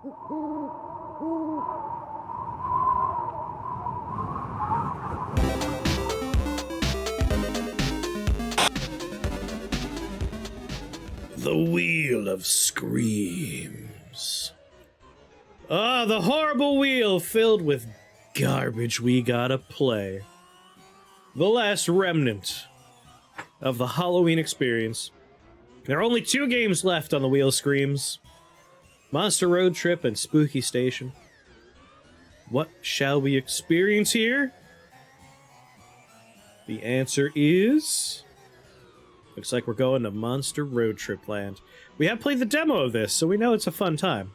The Wheel of Screams. Ah, the horrible wheel filled with garbage we gotta play. The last remnant of the Halloween experience. There are only 2 games left on the Wheel of Screams. Monster Road Trip and Spooky Station. What shall we experience here? The answer is... looks like we're going to Monster Road Trip land. We have played the demo of this, so we know it's a fun time.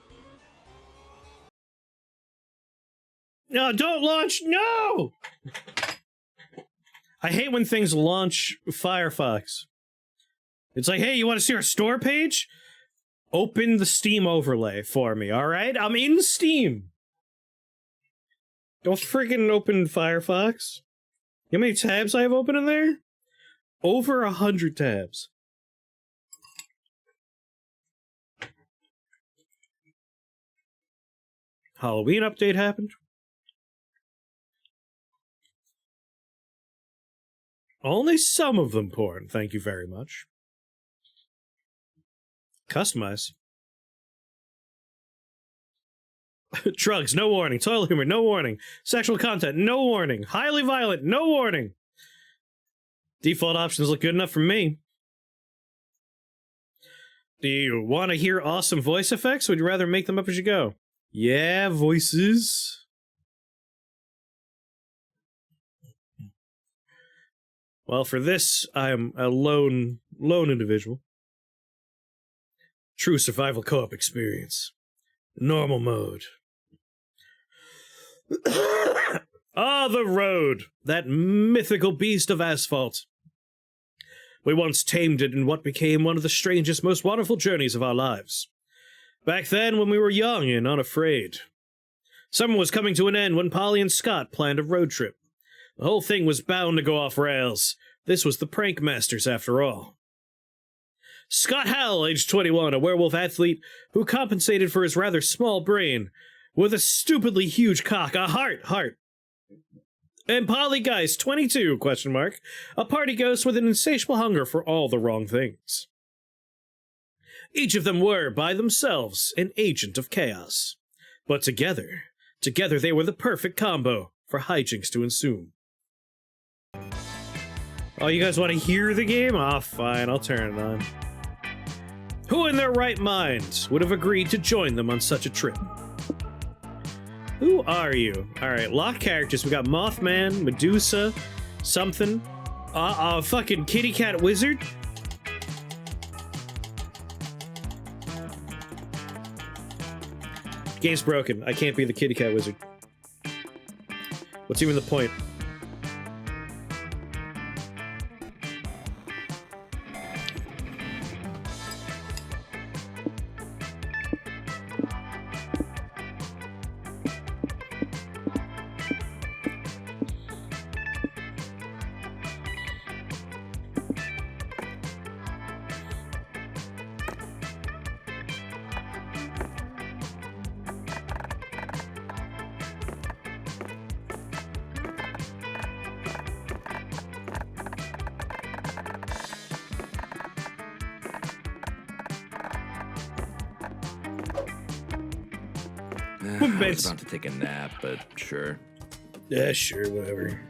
No, don't launch! No! I hate when things launch Firefox. It's like, hey, you want to see our store page? Open the Steam overlay for me, alright? I'm in Steam! Don't friggin' open Firefox. You know how many tabs I have open in there? Over 100 tabs. Halloween update happened. Only some of them porn, thank you very much. Customize. Drugs, no warning. Toilet humor, no warning. Sexual content, no warning. Highly violent, no warning. Default options look good enough for me. Do you want to hear awesome voice effects, or would you rather make them up as you go? Yeah, voices. Well, for this, I am a lone individual. True survival co-op experience. Normal mode. Ah, the road! That mythical beast of asphalt. We once tamed it in what became one of the strangest, most wonderful journeys of our lives. Back then, when we were young and unafraid. Summer was coming to an end when Polly and Scott planned a road trip. The whole thing was bound to go off rails. This was the Prank Masters, after all. Scott Howell, age 21, a werewolf athlete who compensated for his rather small brain with a stupidly huge cock, a heart. And Polly Geist, 22, a party ghost with an insatiable hunger for all the wrong things. Each of them were, by themselves, an agent of chaos. But together they were the perfect combo for hijinks to ensue. Oh, you guys want to hear the game? Ah, fine, I'll turn it on. Who in their right mind would have agreed to join them on such a trip? Who are you? Alright, lock characters. We got Mothman, Medusa, something. Fucking kitty cat wizard. Game's broken. I can't be the kitty cat wizard. What's even the point? I was about to take a nap, but sure. Yeah, sure, whatever.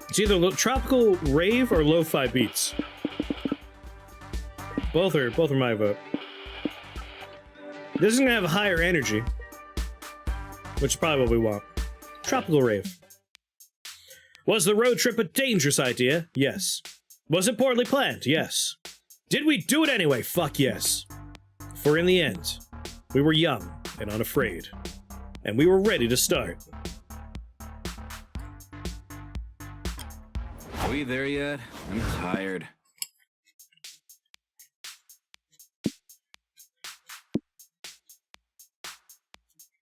It's either tropical rave or lo-fi beats. Both are my vote. This is gonna have a higher energy, which is probably what we want. Tropical rave. Was the road trip a dangerous idea? Yes. Was it poorly planned? Yes. Did we do it anyway? Fuck yes. For in the end, we were young and unafraid, and we were ready to start. Are we there yet? I'm tired.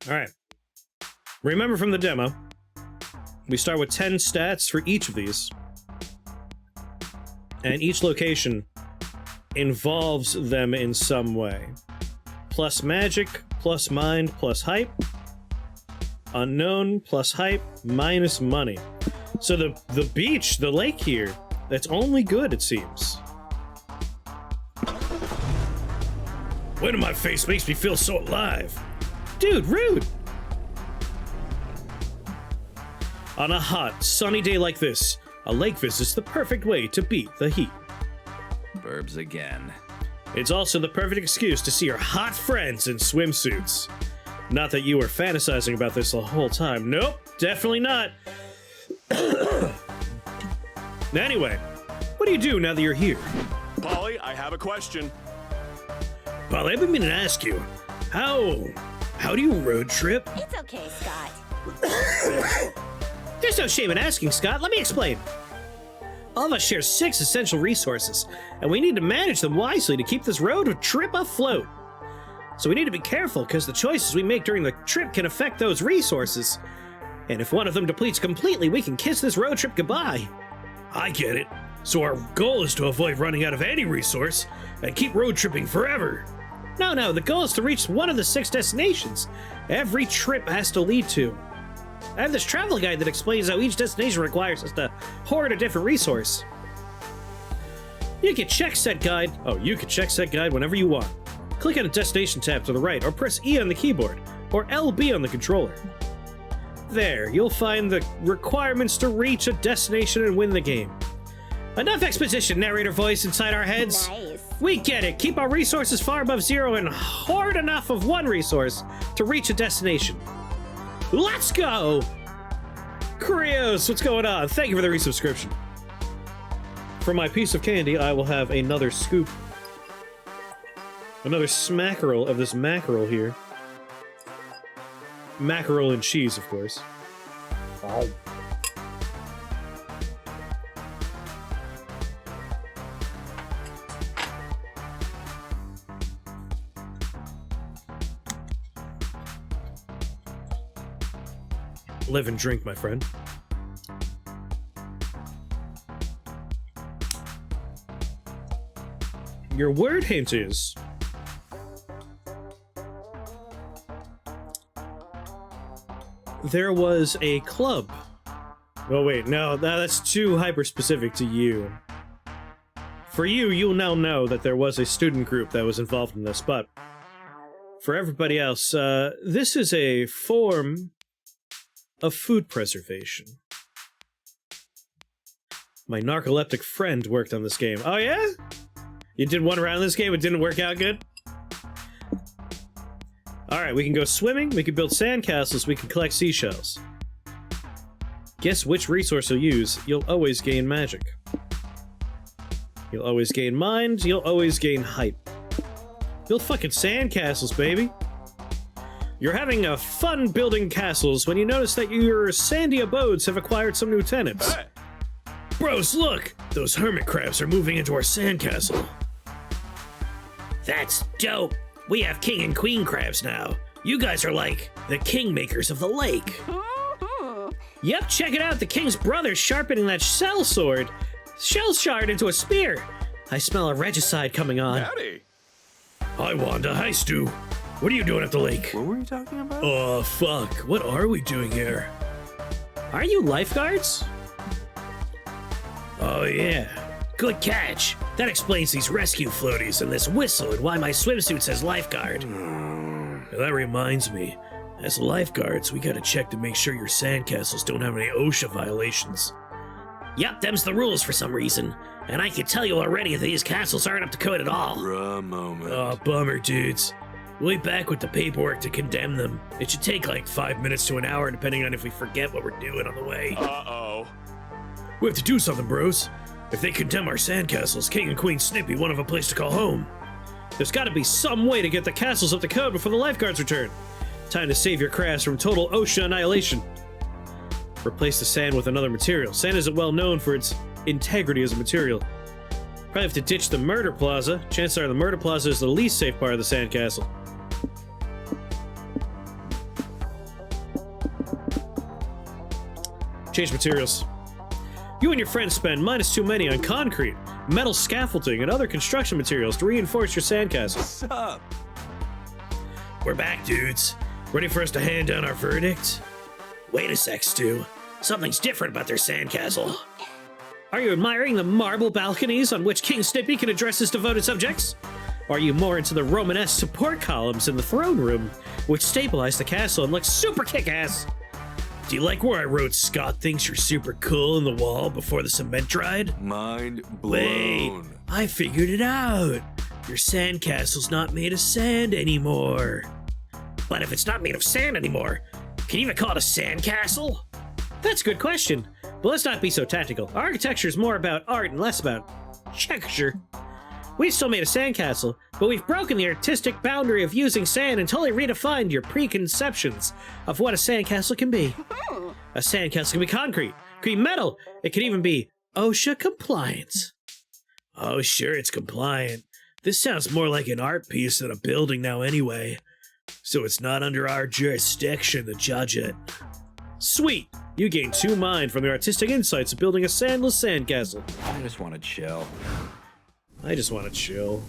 Alright. Remember from the demo, we start with 10 stats for each of these. And each location involves them in some way. Plus magic, plus mind, plus hype. Unknown, plus hype, minus money. So the beach, the lake here, that's only good, it seems. Wind in my face makes me feel so alive. Dude, rude! On a hot, sunny day like this, a lake visit's the perfect way to beat the heat. Burbs again. It's also the perfect excuse to see your hot friends in swimsuits. Not that you were fantasizing about this the whole time. Nope, definitely not. Anyway, what do you do now that you're here? Polly, I have a question. Polly, I've been meaning to ask you, how do you road trip? It's okay, Scott. There's no shame in asking, Scott. Let me explain. All of us share 6 essential resources, and we need to manage them wisely to keep this road trip afloat. So we need to be careful, because the choices we make during the trip can affect those resources. And if one of them depletes completely, we can kiss this road trip goodbye. I get it. So our goal is to avoid running out of any resource and keep road tripping forever. No, the goal is to reach one of the 6 destinations every trip has to lead to. I have this travel guide that explains how each destination requires us to hoard a different resource. You can check said guide. You can check said guide whenever you want. Click on the destination tab to the right, or press E on the keyboard, or LB on the controller. There, you'll find the requirements to reach a destination and win the game. Enough exposition, narrator voice inside our heads. Nice. We get it. Keep our resources far above 0 and hoard enough of one resource to reach a destination. Let's go! Krios, what's going on? Thank you for the resubscription. For my piece of candy, I will have another scoop. Another smackerel of this mackerel here. Mackerel and cheese, of course. Wow. Live and drink, my friend. Your word hint is... there was a club. Oh wait, no, that's too hyper-specific to you. For you, you'll now know that there was a student group that was involved in this, but for everybody else, this is a form of food preservation. My narcoleptic friend worked on this game. Oh yeah? You did one round of this game, it didn't work out good? Alright, we can go swimming, we can build sandcastles, we can collect seashells. Guess which resource you'll use, you'll always gain magic. You'll always gain mind, you'll always gain hype. Build fucking sandcastles, baby! You're having a fun building castles when you notice that your sandy abodes have acquired some new tenants. Hey. Bros, look! Those hermit crabs are moving into our sandcastle. That's dope! We have king and queen crabs now. You guys are like the kingmakers of the lake. Yep, check it out. The king's brother's sharpening that shell shard into a spear. I smell a regicide coming on. Howdy. Hi, Wanda. Hi, Stu. What are you doing at the lake? What were you talking about? Oh, fuck. What are we doing here? Are you lifeguards? Oh, yeah. Good catch. That explains these rescue floaties and this whistle and why my swimsuit says lifeguard. That reminds me. As lifeguards, we gotta check to make sure your sandcastles don't have any OSHA violations. Yep, them's the rules for some reason. And I can tell you already that these castles aren't up to code at all. Bruh moment. Oh, bummer, dudes. We'll be back with the paperwork to condemn them. It should take like 5 minutes to an hour, depending on if we forget what we're doing on the way. Uh-oh. We have to do something, bros. If they condemn our sandcastles, King and Queen Snippy won't have a place to call home. There's gotta be some way to get the castles up to code before the lifeguards return. Time to save your crafts from total OSHA annihilation. Replace the sand with another material. Sand isn't well known for its integrity as a material. Probably have to ditch the murder plaza. Chances are the murder plaza is the least safe part of the sandcastle. Change materials. You and your friends spend -2 money on concrete, metal scaffolding, and other construction materials to reinforce your sandcastle. What's up? We're back, dudes. Ready for us to hand down our verdict? Wait a sec, Stu. Something's different about their sandcastle. Are you admiring the marble balconies on which King Snippy can address his devoted subjects? Or are you more into the Romanesque support columns in the throne room, which stabilize the castle and look super kick-ass? Do you like where I wrote "Scott thinks you're super cool" in the wall before the cement dried? Mind blown. Wait, I figured it out. Your sandcastle's not made of sand anymore. But if it's not made of sand anymore, can you even call it a sandcastle? That's a good question. But let's not be so tactical. Architecture is more about art and less about texture. We've still made a sandcastle, but we've broken the artistic boundary of using sand and totally redefined your preconceptions of what a sandcastle can be. A sandcastle can be concrete, it can be metal, it can even be OSHA compliant. Oh, sure, it's compliant. This sounds more like an art piece than a building now anyway. So it's not under our jurisdiction to judge it. Sweet! You gain 2 mind from the artistic insights of building a sandless sandcastle. I just want to chill. I just want to chill.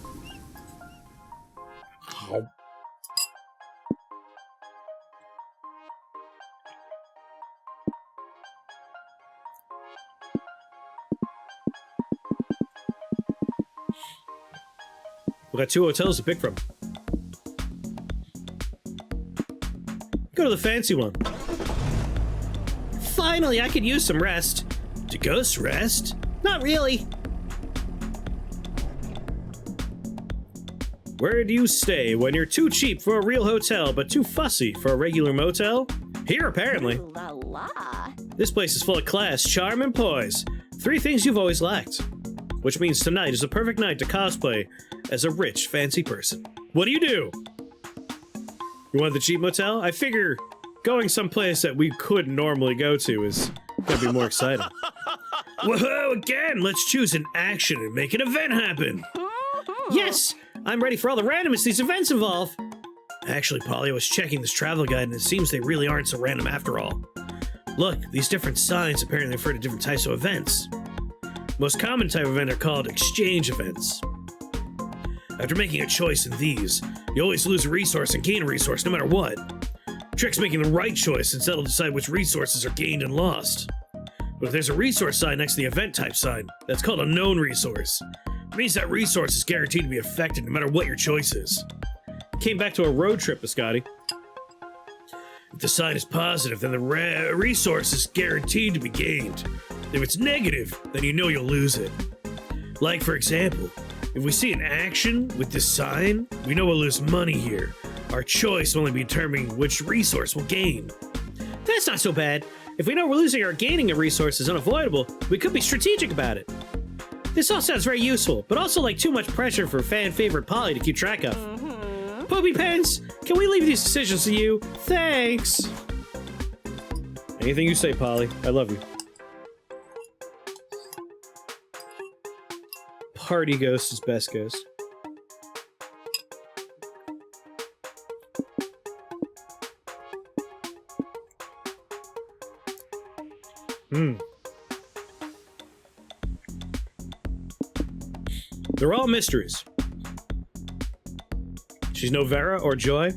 We got 2 hotels to pick from. Go to the fancy one. Finally, I could use some rest. Do ghosts rest? Not really. Where do you stay when you're too cheap for a real hotel but too fussy for a regular motel? Here, apparently. Ooh la la. This place is full of class, charm, and poise. 3 things you've always lacked. Which means tonight is a perfect night to cosplay as a rich, fancy person. What do? You want the cheap motel? I figure going someplace that we could normally go to is gonna be more exciting. Whoa, again! Let's choose an action and make an event happen! Yes! I'm ready for all the randomness these events involve! Actually, Polly, I was checking this travel guide and it seems they really aren't so random after all. Look, these different signs apparently refer to different types of events. Most common type of event are called exchange events. After making a choice in these, you always lose a resource and gain a resource no matter what. Trick's making the right choice since that'll decide which resources are gained and lost. But if there's a resource sign next to the event type sign, that's called a known resource. It means that resource is guaranteed to be affected no matter what your choice is. Came back to a road trip, Biscotti. If the sign is positive, then the resource is guaranteed to be gained. If it's negative, then you know you'll lose it. Like, for example, if we see an action with this sign, we know we'll lose money here. Our choice will only be determining which resource we'll gain. That's not so bad. If we know we're losing or gaining a resource is unavoidable, we could be strategic about it. This all sounds very useful, but also like too much pressure for fan-favorite Polly to keep track of. Poopy Pants, can we leave these decisions to you? Thanks! Anything you say, Polly. I love you. Party ghost is best ghost. They're all mysteries. She's no Vera or Joy.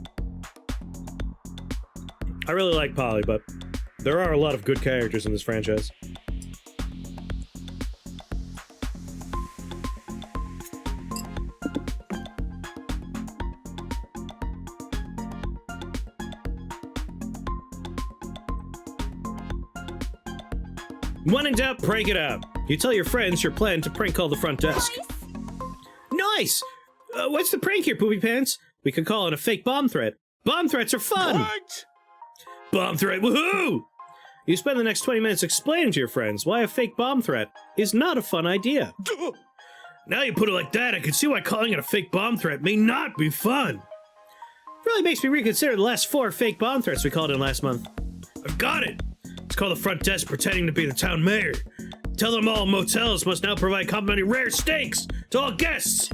I really like Polly, but there are a lot of good characters in this franchise. When in doubt, prank it out. You tell your friends your plan to prank call the front desk. Nice! What's the prank here, Poopy Pants? We could call it a fake bomb threat. Bomb threats are fun! What? Bomb threat, woohoo! You spend the next 20 minutes explaining to your friends why a fake bomb threat is not a fun idea. Now you put it like that, I can see why calling it a fake bomb threat may not be fun. Really makes me reconsider the last 4 fake bomb threats we called in last month. I've got it! Let's call the front desk pretending to be the town mayor. Tell them all motels must now provide complimentary rare steaks to all guests.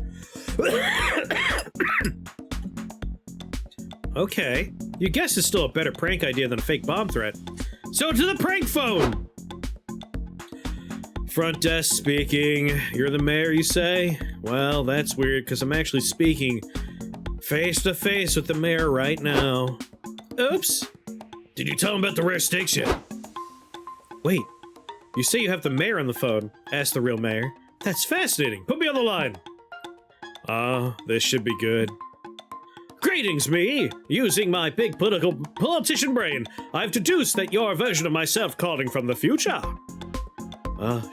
Okay, your guess is still a better prank idea than a fake bomb threat. So to the prank phone! Front desk speaking. You're the mayor, you say? Well, that's weird, because I'm actually speaking face-to-face with the mayor right now. Oops. Did you tell him about the rare steaks yet? Wait. You say you have the mayor on the phone? Asked the real mayor. That's fascinating. Put me on the line. This should be good. Greetings, me! Using my big politician brain, I've deduced that you're a version of myself calling from the future.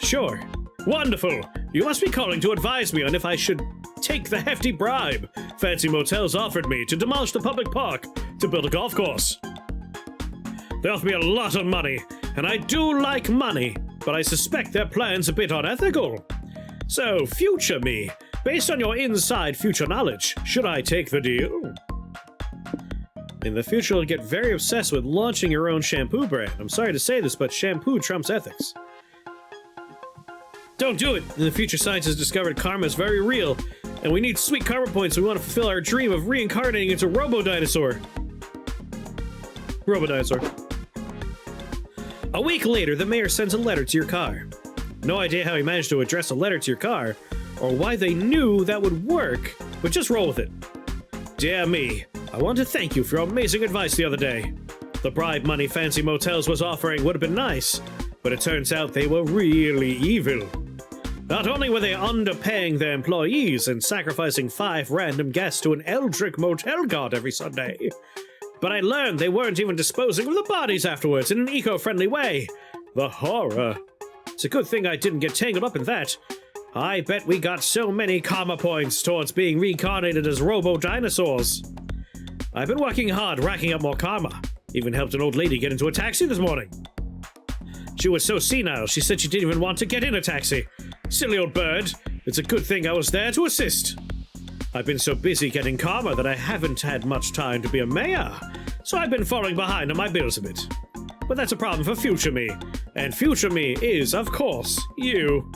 Sure. Wonderful! You must be calling to advise me on if I should take the hefty bribe Fancy Motels offered me to demolish the public park to build a golf course. They offer me a lot of money, and I do like money, but I suspect their plan's a bit unethical. So, future me, based on your inside future knowledge, should I take the deal? In the future, you'll get very obsessed with launching your own shampoo brand. I'm sorry to say this, but shampoo trumps ethics. Don't do it! In the future, science has discovered karma is very real, and we need sweet karma points if we want to fulfill our dream of reincarnating into Robo-Dinosaur. Robo-Dinosaur. A week later, the mayor sends a letter to your car. No idea how he managed to address a letter to your car, or why they knew that would work, but just roll with it. Dear me, I want to thank you for your amazing advice the other day. The bribe money Fancy Motels was offering would have been nice, but it turns out they were really evil. Not only were they underpaying their employees and sacrificing 5 random guests to an eldritch motel god every Sunday, but I learned they weren't even disposing of the bodies afterwards in an eco-friendly way. The horror. It's a good thing I didn't get tangled up in that. I bet we got so many karma points towards being reincarnated as robo-dinosaurs. I've been working hard racking up more karma. Even helped an old lady get into a taxi this morning. She was so senile, she said she didn't even want to get in a taxi. Silly old bird. It's a good thing I was there to assist. I've been so busy getting karma that I haven't had much time to be a mayor, so I've been falling behind on my bills a bit. But that's a problem for future me, and future me is, of course, you.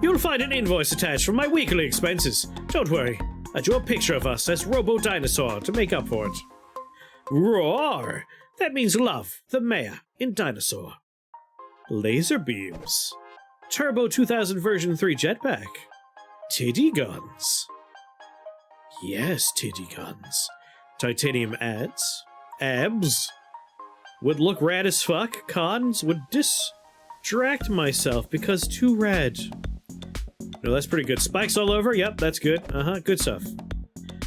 You'll find an invoice attached for my weekly expenses. Don't worry, I drew a picture of us as Robo-Dinosaur to make up for it. Roar! That means love, the mayor, in dinosaur. Laser beams. Turbo 2000 version 3 jetpack. Titty guns. Yes, titty guns. Titanium ads. Abs. Would look rad as fuck. Cons would distract myself because too rad. No, that's pretty good. Spikes all over? Yep, that's good. Good stuff.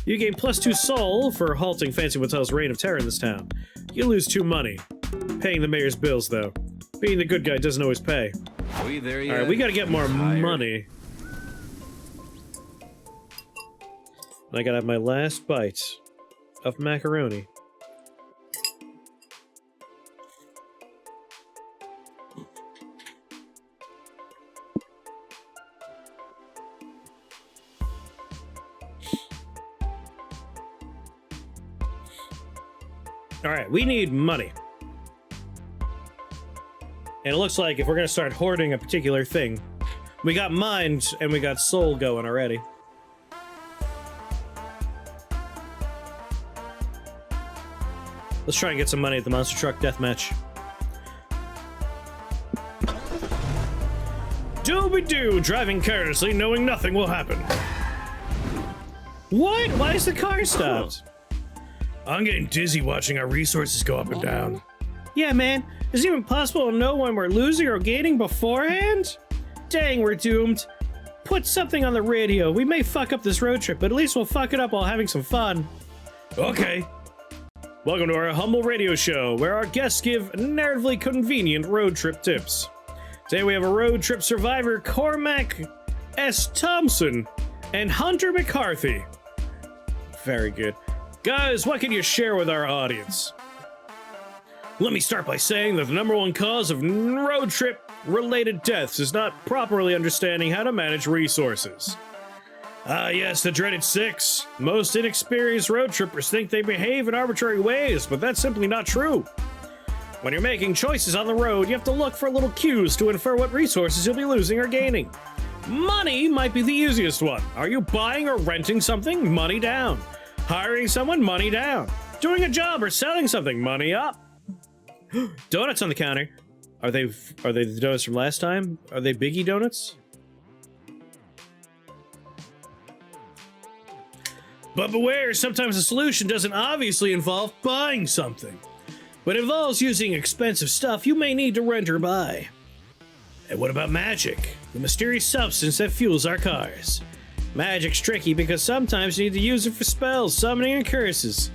You gain +2 soul for halting Fancy Motel's reign of terror in this town. You lose 2 money. Paying the mayor's bills, though. Being the good guy doesn't always pay. Are we there yet? Alright, we gotta get more money. I gotta have my last bite of macaroni. Alright, we need money. And it looks like if we're gonna start hoarding a particular thing, we got mind and we got soul going already. Let's try and get some money at the monster truck deathmatch. Dooby-doo, driving carelessly, knowing nothing will happen. What? Why is the car stopped? I'm getting dizzy watching our resources go up and down. Yeah, man. Is it even possible to know when we're losing or gaining beforehand? Dang, we're doomed. Put something on the radio. We may fuck up this road trip, but at least we'll fuck it up while having some fun. Okay. Welcome to our humble radio show, where our guests give narratively convenient road trip tips. Today we have a road trip survivor, Cormac S. Thompson, and Hunter McCarthy. Very good. Guys, what can you share with our audience? Let me start by saying that the #1 cause of road trip-related deaths is not properly understanding how to manage resources. Yes, the dreaded 6. Most inexperienced road trippers think they behave in arbitrary ways, but that's simply not true. When you're making choices on the road, you have to look for little cues to infer what resources you'll be losing or gaining. Money might be the easiest one. Are you buying or renting something? Money down. Hiring someone? Money down. Doing a job or selling something? Money up. Donuts on the counter. Are they the donuts from last time? Are they Biggie donuts? But beware, sometimes the solution doesn't obviously involve buying something, but involves using expensive stuff you may need to rent or buy. And what about magic? The mysterious substance that fuels our cars. Magic's tricky because sometimes you need to use it for spells, summoning, and curses.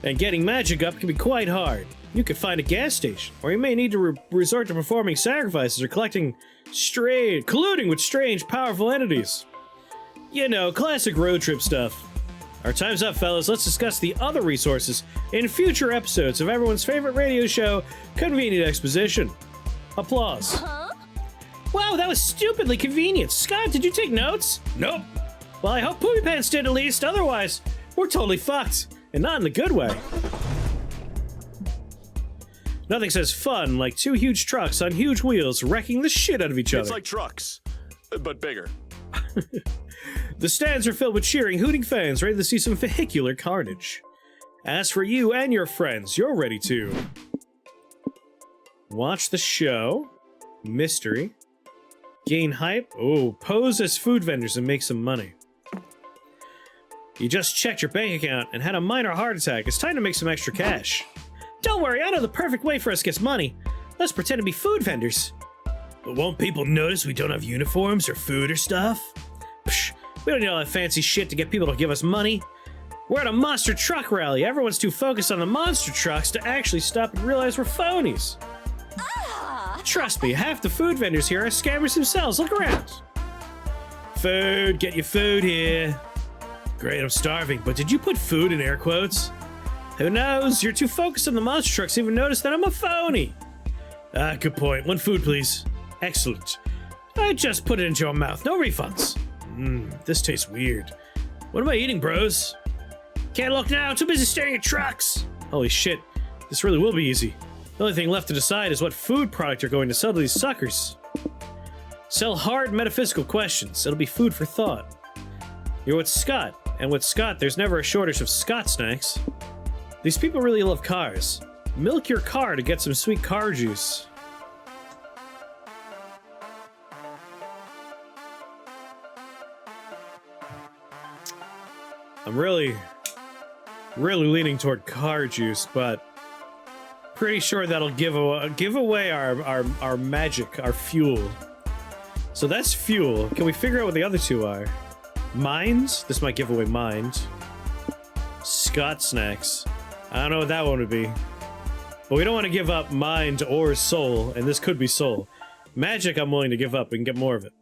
And getting magic up can be quite hard. You could find a gas station, or you may need to resort to performing sacrifices or colluding with strange, powerful entities. You know, classic road trip stuff. Our time's up, fellas. Let's discuss the other resources in future episodes of everyone's favorite radio show, Convenient Exposition. Applause. Huh? Wow, that was stupidly convenient. Scott, did you take notes? Nope. Well, I hope Poopy Pants did at least. Otherwise, we're totally fucked. And not in the good way. Nothing says fun like two huge trucks on huge wheels wrecking the shit out of each other. It's like trucks, but bigger. The stands are filled with cheering, hooting fans ready to see some vehicular carnage. As for you and your friends, you're ready to watch the show, mystery, gain hype, pose as food vendors and make some money. You just checked your bank account and had a minor heart attack. It's time to make some extra cash. Don't worry, I know the perfect way for us to get money. Let's pretend to be food vendors. But won't people notice we don't have uniforms or food or stuff? Psh, we don't need all that fancy shit to get people to give us money. We're at a monster truck rally. Everyone's too focused on the monster trucks to actually stop and realize we're phonies. Trust me, half the food vendors here are scammers themselves. Look around. Food, get your food here. Great, I'm starving, but did you put food in air quotes? Who knows? You're too focused on the monster trucks to even notice that I'm a phony. Good point. One food, please. Excellent. I just put it into your mouth. No refunds. This tastes weird. What am I eating, bros? Can't look now. Too busy staring at trucks. Holy shit. This really will be easy. The only thing left to decide is what food product you're going to sell to these suckers. Sell hard metaphysical questions. It'll be food for thought. You're with Scott, and with Scott, there's never a shortage of Scott snacks. These people really love cars. Milk your car to get some sweet car juice. I'm really leaning toward car juice, but pretty sure that'll give away our magic, our fuel. So that's fuel. Can we figure out what the other two are? Mind? This might give away mind. Scott snacks. I don't know what that one would be. But we don't want to give up mind or soul, and this could be soul. Magic I'm willing to give up. We can get more of it.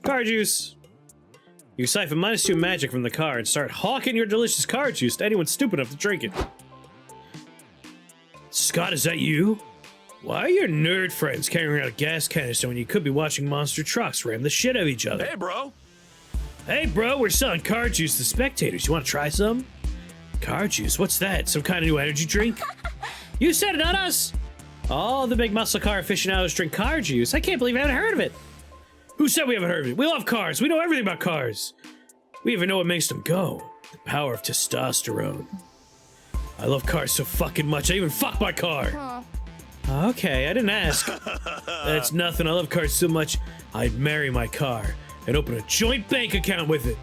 Car juice. You siphon -2 magic from the car and start hawking your delicious car juice to anyone stupid enough to drink it. Scott, is that you? Why are your nerd friends carrying around a gas canister when you could be watching monster trucks ram the shit out of each other? Hey, bro. Hey, bro, we're selling car juice to the spectators. You want to try some? Car juice? What's that? Some kind of new energy drink? You said it, not us! All the big muscle car aficionados drink car juice. I can't believe I haven't heard of it. Who said we haven't heard of it? We love cars. We know everything about cars. We even know what makes them go. The power of testosterone. I love cars so fucking much, I even fuck my car. Okay, I didn't ask. That's nothing. I love cars so much, I'd marry my car and open a joint bank account with it.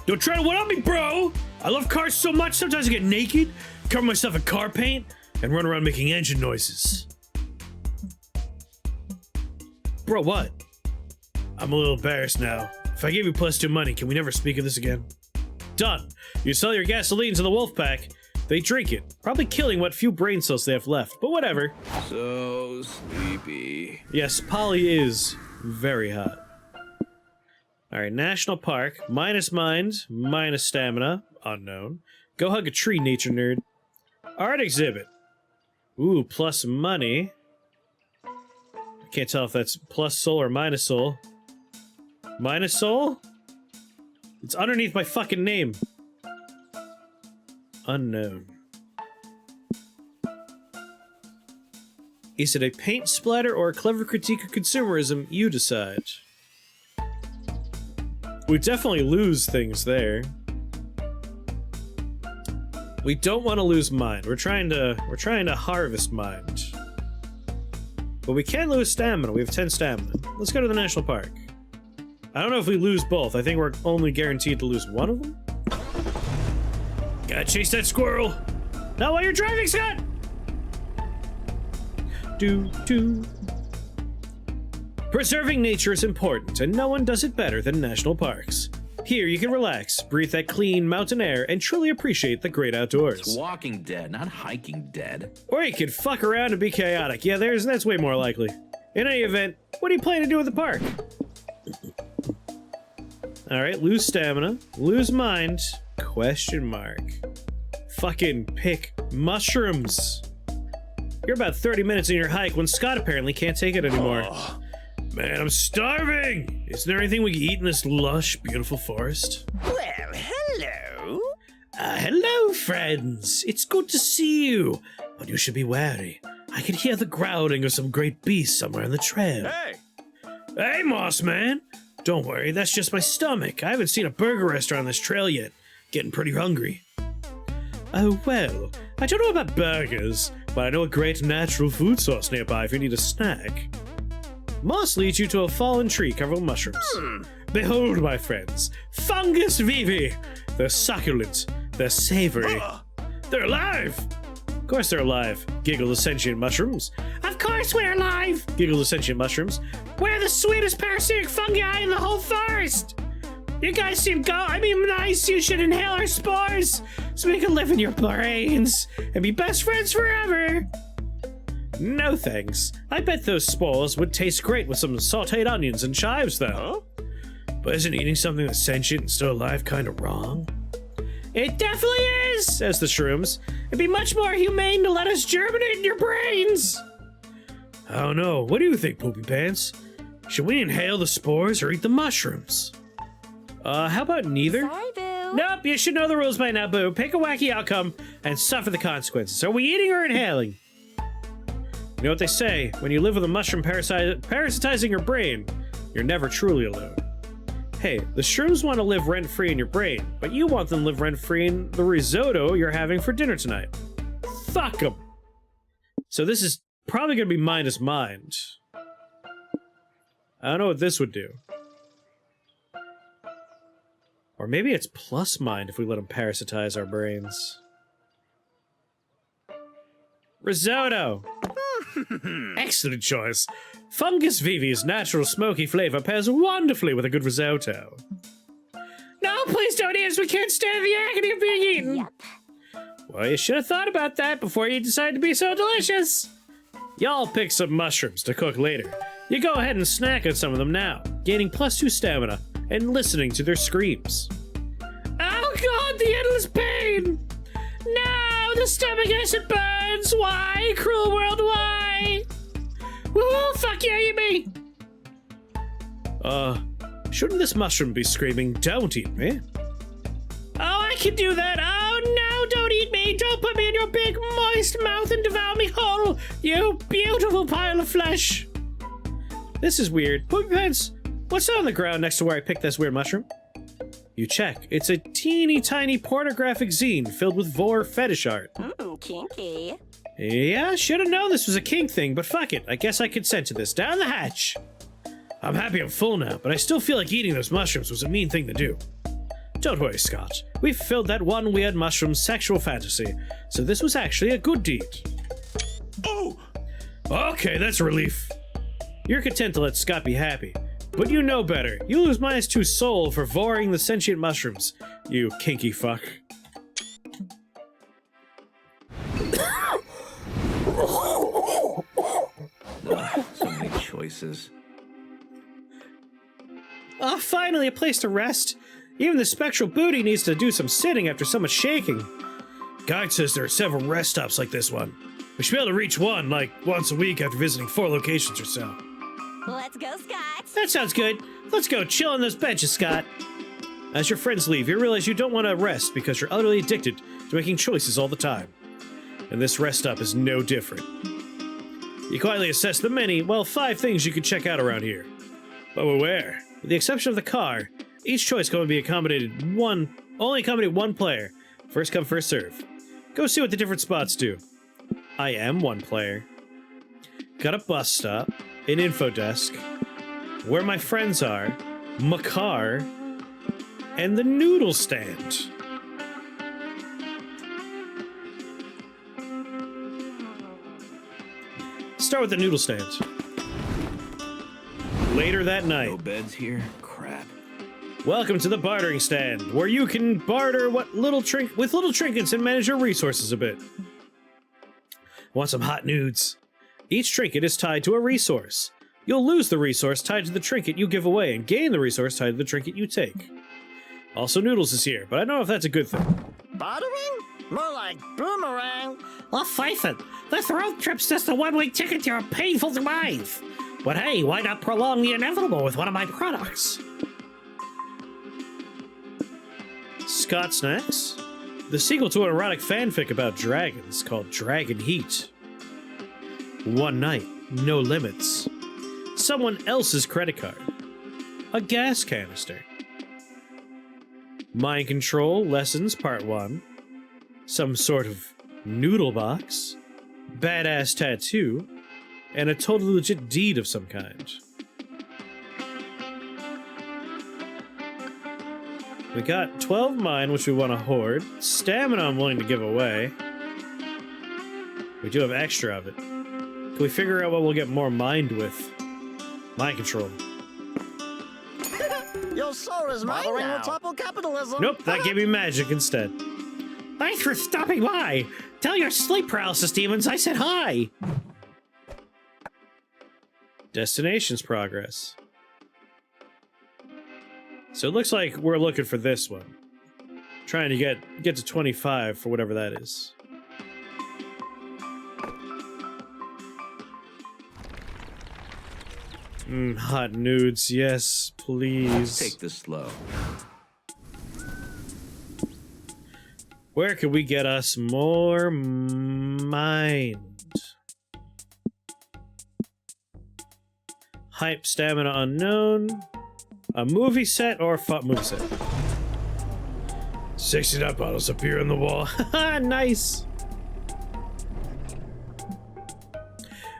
Don't try to one-up me, bro! I love cars so much, sometimes I get naked, cover myself in car paint, and run around making engine noises. Bro, what? I'm a little embarrassed now. If I give you +2 money, can we never speak of this again? Done. You sell your gasoline to the wolf pack. They drink it, probably killing what few brain cells they have left, but whatever. So sleepy. Yes, Polly is very hot. Alright, National Park, minus mind, minus stamina, unknown. Go hug a tree, nature nerd. Art exhibit. Ooh, plus money. I can't tell if that's plus soul or minus soul. Minus soul? It's underneath my fucking name. Unknown. Is it a paint splatter or a clever critique of consumerism? You decide. We definitely lose things there. We don't want to lose mind. We're trying to harvest mind. But we can lose stamina. We have 10 stamina. Let's go to the national park. I don't know if we lose both. I think we're only guaranteed to lose one of them. Gotta chase that squirrel. Not while you're driving, Scott! Preserving nature is important, and no one does it better than national parks. Here you can relax, breathe that clean mountain air, and truly appreciate the great outdoors. It's Walking Dead, not Hiking Dead. Or you could fuck around and be chaotic. Yeah, that's way more likely. In any event, what do you plan to do with the park? Alright, lose stamina, lose mind, question mark. Fucking pick mushrooms. You're about 30 minutes in your hike when Scott apparently can't take it anymore. Oh. Man, I'm starving! Is there anything we can eat in this lush, beautiful forest? Well, hello. Hello, friends. It's good to see you. But you should be wary. I can hear the growling of some great beast somewhere in the trail. Hey! Hey, Moss Man. Don't worry, that's just my stomach. I haven't seen a burger restaurant on this trail yet. Getting pretty hungry. Oh, well, I don't know about burgers, but I know a great natural food source nearby if you need a snack. Moss leads you to a fallen tree covered with mushrooms. Behold, my friends, Fungus Vivi! They're succulent, they're savory. They're alive! Of course they're alive, giggle the sentient mushrooms. Of course we're alive, giggle the sentient mushrooms. We're the sweetest parasitic fungi in the whole forest! You guys seem nice, you should inhale our spores so we can live in your brains and be best friends forever! No thanks. I bet those spores would taste great with some sauteed onions and chives, though. Huh? But isn't eating something that's sentient and still alive kind of wrong? It definitely is, says the shrooms. It'd be much more humane to let us germinate in your brains. I don't know. What do you think, Poopy Pants? Should we inhale the spores or eat the mushrooms? How about neither? Sorry, Boo. Nope, you should know the rules by now, Boo. Pick a wacky outcome and suffer the consequences. Are we eating or inhaling? You know what they say, when you live with a mushroom parasitizing your brain, you're never truly alone. Hey, the shrooms want to live rent-free in your brain, but you want them to live rent-free in the risotto you're having for dinner tonight. Fuck them! So this is probably going to be minus mind. I don't know what this would do. Or maybe it's plus mind if we let them parasitize our brains. Risotto! Excellent choice. Fungus Vivi's natural smoky flavor pairs wonderfully with a good risotto. No, please don't eat us. We can't stand the agony of being eaten. Yep. Well, you should have thought about that before you decided to be so delicious. Y'all pick some mushrooms to cook later. You go ahead and snack on some of them now, gaining +2 stamina and listening to their screams. Oh god, the endless pain! No, the stomach acid burns! Why? Cruel world, why? Woo, fuck yeah, eat me! Shouldn't this mushroom be screaming, don't eat me? Oh, I can do that! Oh no, don't eat me! Don't put me in your big, moist mouth and devour me whole, you beautiful pile of flesh! This is weird. Poopy Pants, what's on the ground next to where I picked this weird mushroom? You check. It's a teeny tiny pornographic zine filled with vor fetish art. Kinky. Yeah, should've known this was a kink thing, but fuck it. I guess I consent to this. Down the hatch! I'm happy I'm full now, but I still feel like eating those mushrooms was a mean thing to do. Don't worry, Scott. We filled that one weird mushroom sexual fantasy, so this was actually a good deed. Oh! Okay, that's a relief. You're content to let Scott be happy. But you know better. You lose -2 soul for voring the sentient mushrooms, you kinky fuck. So many choices. Ah, finally a place to rest. Even the spectral booty needs to do some sitting after so much shaking. Guide says there are several rest stops like this one. We should be able to reach one, like, once a week after visiting 4 locations or so. Let's go, Scott. That sounds good. Let's go chill on those benches, Scott. As your friends leave, you realize you don't want to rest because you're utterly addicted to making choices all the time. And this rest stop is no different. You quietly assess the many, well, 5 things you could check out around here. But beware, with the exception of the car, each choice can only accommodate one player. First come, first serve. Go see what the different spots do. I am one player. Got a bus stop, an info desk, where my friends are, my car, and the noodle stand. Start with the noodle stand. Later that night. No beds here? Crap. Welcome to the bartering stand, where you can barter with little trinkets and manage your resources a bit. Want some hot nudes? Each trinket is tied to a resource. You'll lose the resource tied to the trinket you give away and gain the resource tied to the trinket you take. Also, Noodles is here, but I don't know if that's a good thing. Bartering? More like boomerang. Let's face it, this road trip's just a one-way ticket to a painful demise. But hey, why not prolong the inevitable with one of my products? Scott Snacks? The sequel to an erotic fanfic about dragons called Dragon Heat. One night, no limits. Someone else's credit card. A gas canister. Mind Control Lessons Part 1. Some sort of noodle box. Badass tattoo. And a totally legit deed of some kind. We got 12 mine, which we want to hoard. Stamina I'm willing to give away. We do have extra of it. Can we figure out what we'll get more mined with? Mind Control. Your soul is mine Bartering now. will topple capitalism. Nope, that gave me magic instead. Thanks for stopping by. Tell your sleep paralysis demons I said hi. Destinations progress. So it looks like we're looking for this one. Trying to get to 25 for whatever that is. Hot nudes, yes, please. Take this slow. Where could we get us more mind? Hype, stamina unknown. A movie set or a movie set? 69 bottles appear on the wall. Nice!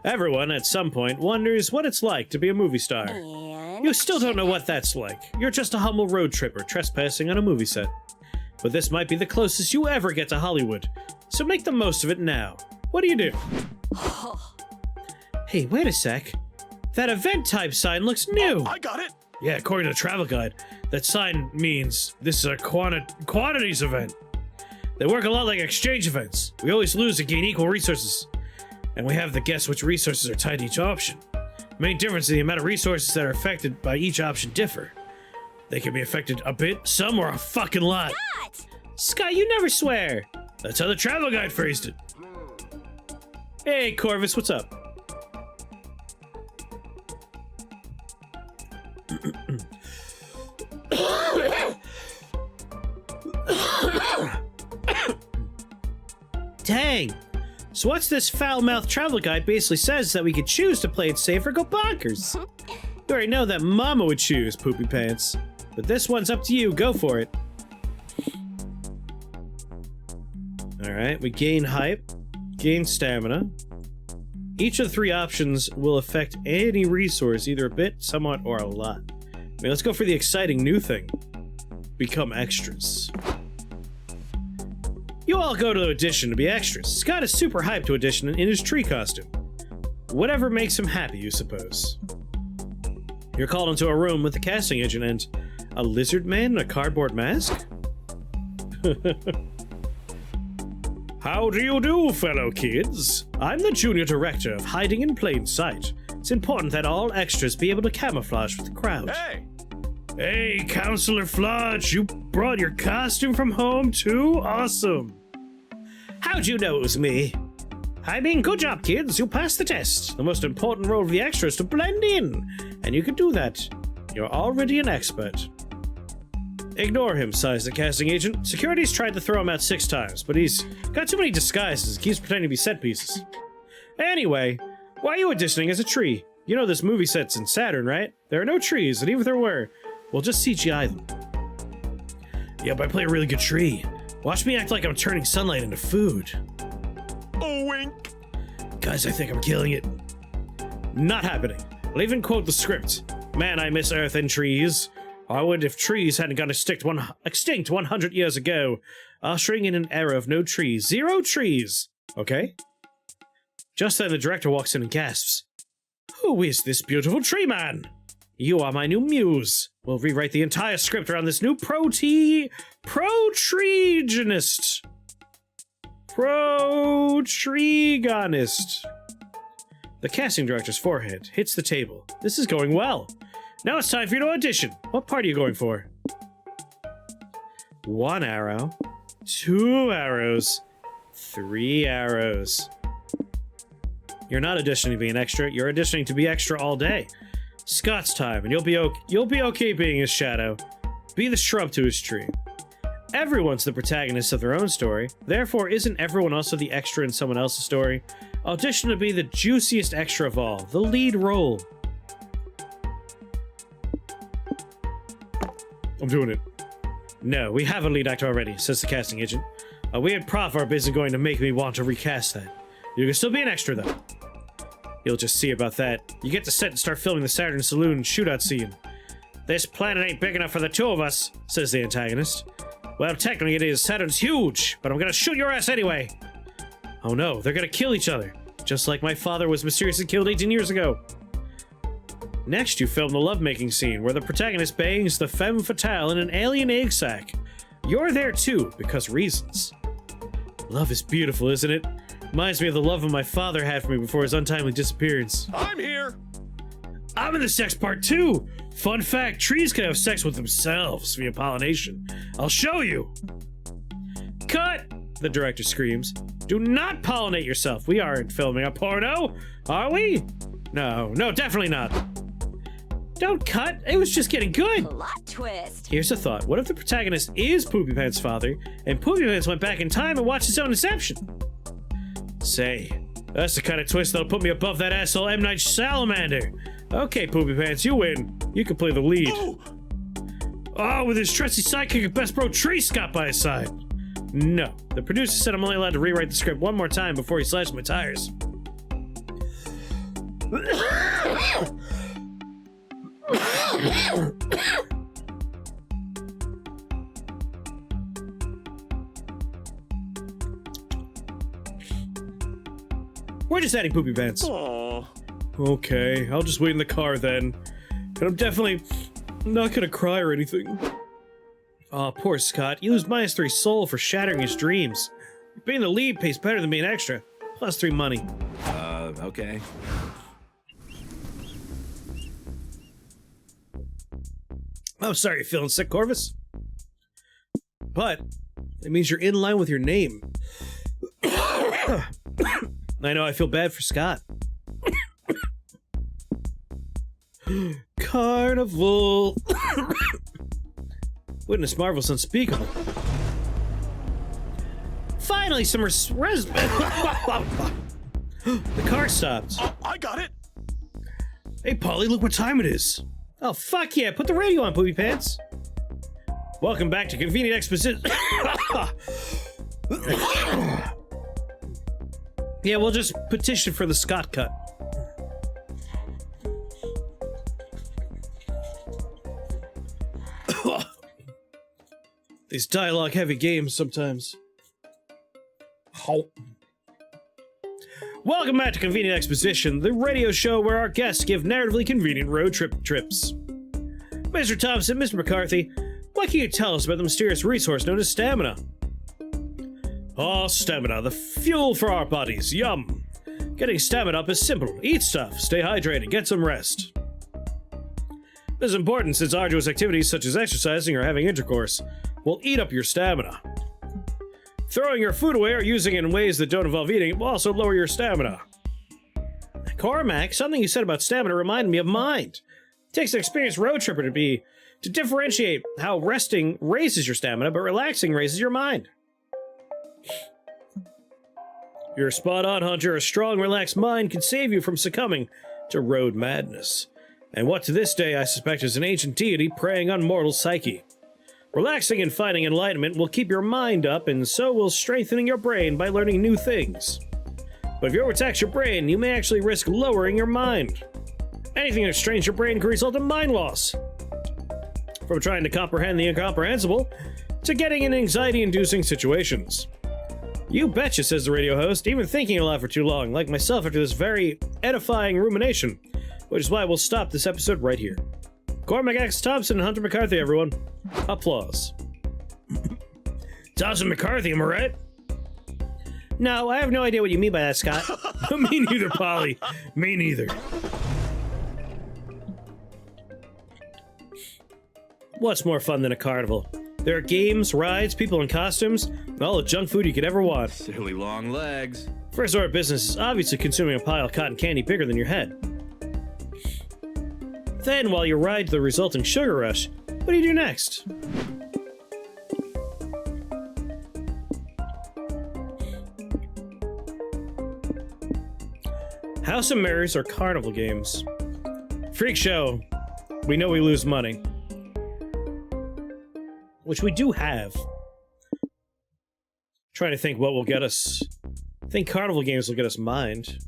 Everyone, at some point, wonders what it's like to be a movie star. And You still don't know what that's like. You're just a humble road tripper trespassing on a movie set. But this might be the closest you ever get to Hollywood, so make the most of it now. What do you do? Hey, wait a sec. That event type sign looks new. I got it. Yeah, according to the travel guide, that sign means this is a quantities event. They work a lot like exchange events. We always lose and gain equal resources. And we have to guess which resources are tied to each option. The main difference in the amount of resources that are affected by each option differ. They can be affected a bit, some, or a fucking lot. Scott, you never swear. That's how the travel guide phrased it. Hey, Corvus, what's up? Dang. So what's this foul-mouthed travel guide basically says that we could choose to play it safe or go bonkers. You already know that Mama would choose, Poopy Pants. But this one's up to you, go for it. Alright, we gain hype, gain stamina. Each of the three options will affect any resource, either a bit, somewhat, or a lot. I mean, let's go for the exciting new thing. Become extras. You all go to the audition to be extras. Scott is super hyped to audition in his tree costume. Whatever makes him happy, you suppose. You're called into a room with the casting agent and a lizard man in a cardboard mask? How do you do, fellow kids? I'm the junior director of Hiding in Plain Sight. It's important that all extras be able to camouflage with the crowd. Hey. Hey, Counselor Flodge, you brought your costume from home too? Awesome. How'd you know it was me? I mean, good job, kids. You passed the test. The most important role of the extra is to blend in. And you can do that. You're already an expert. Ignore him, sighs the casting agent. Security's tried to throw him out 6 times, but he's got too many disguises. He keeps pretending to be set pieces. Anyway, why are you auditioning as a tree? You know this movie set's in Saturn, right? There are no trees, and even if there were, we'll just CGI them. Yeah, but I play a really good tree. Watch me act like I'm turning sunlight into food. Oh, wink. Guys, I think I'm killing it. Not happening. I'll even quote the script. Man, I miss Earth and trees. I wonder if trees hadn't gone extinct 100 years ago, ushering in an era of no trees. 0 trees. Okay? Just then the director walks in and gasps. Who is this beautiful tree man? You are my new muse. We'll rewrite the entire script around this new protreegenist. Protreegonist. The casting director's forehead hits the table. This is going well. Now it's time for you to audition. What part are you going for? 1 arrow, 2 arrows, 3 arrows. You're not auditioning to be an extra. You're auditioning to be extra all day. Scott's time, and you'll be okay being his shadow. Be the shrub to his tree. Everyone's the protagonist of their own story. Therefore, isn't everyone also the extra in someone else's story? Audition to be the juiciest extra of all, the lead role. I'm doing it. No, we have a lead actor already, says the casting agent. A weird proverb isn't going to make me want to recast that. You can still be an extra, though. You'll just see about that. You get to set and start filming the Saturn Saloon shootout scene. This planet ain't big enough for the 2 of us, says the antagonist. Well, technically it is. Saturn's huge, but I'm gonna shoot your ass anyway. Oh no, they're gonna kill each other. Just like my father was mysteriously killed 18 years ago. Next, you film the lovemaking scene, where the protagonist bangs the femme fatale in an alien egg sack. You're there too, because reasons. Love is beautiful, isn't it? Reminds me of the love my father had for me before his untimely disappearance. I'm here. I'm in the sex part too! Fun fact, trees can have sex with themselves via pollination. I'll show you! Cut! The director screams. Do not pollinate yourself. We aren't filming a porno, are we? No, definitely not. Don't cut. It was just getting good. Plot twist. Here's a thought. What if the protagonist is Poopy Pants' father, and Poopy Pants went back in time and watched his own Inception? Say, that's the kind of twist that'll put me above that asshole M. Night Salamander. Okay, Poopy Pants, you win. You can play the lead. Oh, with his trusty sidekick and best bro Tree Scott by his side. No, the producer said I'm only allowed to rewrite the script 1 more time before he slashes my tires. We're just adding Poopy Pants. Aww. Okay, I'll just wait in the car then. And I'm definitely not gonna cry or anything. Aw, poor Scott. You lose -3 soul for shattering his dreams. Being the lead pays better than being extra. +3 money. Okay. I'm sorry you're feeling sick, Corvus. But it means you're in line with your name. I know, I feel bad for Scott. Carnival. Witness marvels unspeakable. Finally, some The car stopped. I got it. Hey, Polly, look what time it is. Oh, fuck yeah, put the radio on, Poopy Pants. Welcome back to Convenient Exposition. Yeah, we'll just petition for the Scott cut. These dialogue-heavy games sometimes. Oh. Welcome back to Convenient Exposition, the radio show where our guests give narratively convenient road trips. Mr. Thompson, Mr. McCarthy, what can you tell us about the mysterious resource known as stamina? Oh, stamina, the fuel for our bodies, yum! Getting stamina up is simple. Eat stuff, stay hydrated, get some rest. This is important since arduous activities such as exercising or having intercourse will eat up your stamina. Throwing your food away or using it in ways that don't involve eating will also lower your stamina. Cormac, something you said about stamina reminded me of mind. It takes an experienced road tripper to differentiate how resting raises your stamina, but relaxing raises your mind. You're spot on, Hunter. A strong, relaxed mind can save you from succumbing to road madness. And what to this day I suspect is an ancient deity preying on mortal psyche. Relaxing and finding enlightenment will keep your mind up, and so will strengthening your brain by learning new things. But if you overtax your brain, you may actually risk lowering your mind. Anything that strains your brain can result in mind loss. From trying to comprehend the incomprehensible, to getting in anxiety-inducing situations. You betcha, says the radio host, even thinking aloud for too long, like myself after this very edifying rumination, which is why we'll stop this episode right here. Cormac X. Thompson and Hunter McCarthy, everyone. Applause. Thompson McCarthy, am I right? No, I have no idea what you mean by that, Scott. Me neither, Polly. Me neither. What's more fun than a carnival? There are games, rides, people in costumes, and all the junk food you could ever want. Silly long legs. First order of business is obviously consuming a pile of cotton candy bigger than your head. Then, while you ride the resulting sugar rush, what do you do next? House of Mirrors or carnival games? Freak show. We know we lose money. Which we do have. Trying to think what will get us. I think carnival games will get us mind.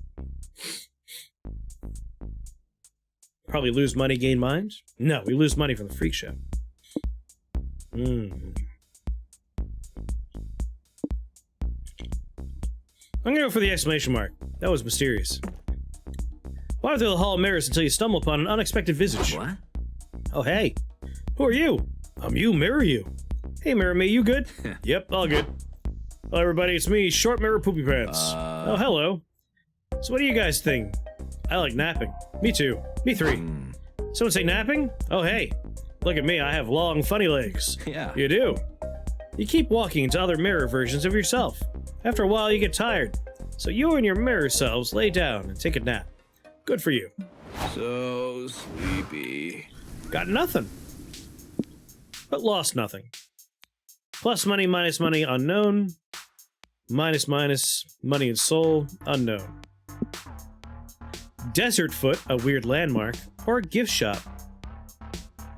Probably lose money, gain mind? No, we lose money from the freak show. I'm gonna go for the exclamation mark. That was mysterious. Wander through the hall of mirrors until you stumble upon an unexpected visage. What? Oh, hey. Who are you? I'm you, Mirror You. Hey, Mirror Me, you good? Yep, all good. Hello, everybody, it's me, Short Mirror Poopy Pants. Oh, hello. So what do you guys think? I like napping. Me too. Me three. Someone say napping? Oh, hey. Look at me, I have long, funny legs. Yeah. You do. You keep walking into other mirror versions of yourself. After a while, you get tired. So you and your mirror selves lay down and take a nap. Good for you. So sleepy. Got nothing. But lost nothing. Plus money, minus money, unknown. Minus, money and soul, unknown. Desert Foot, a weird landmark, or a gift shop.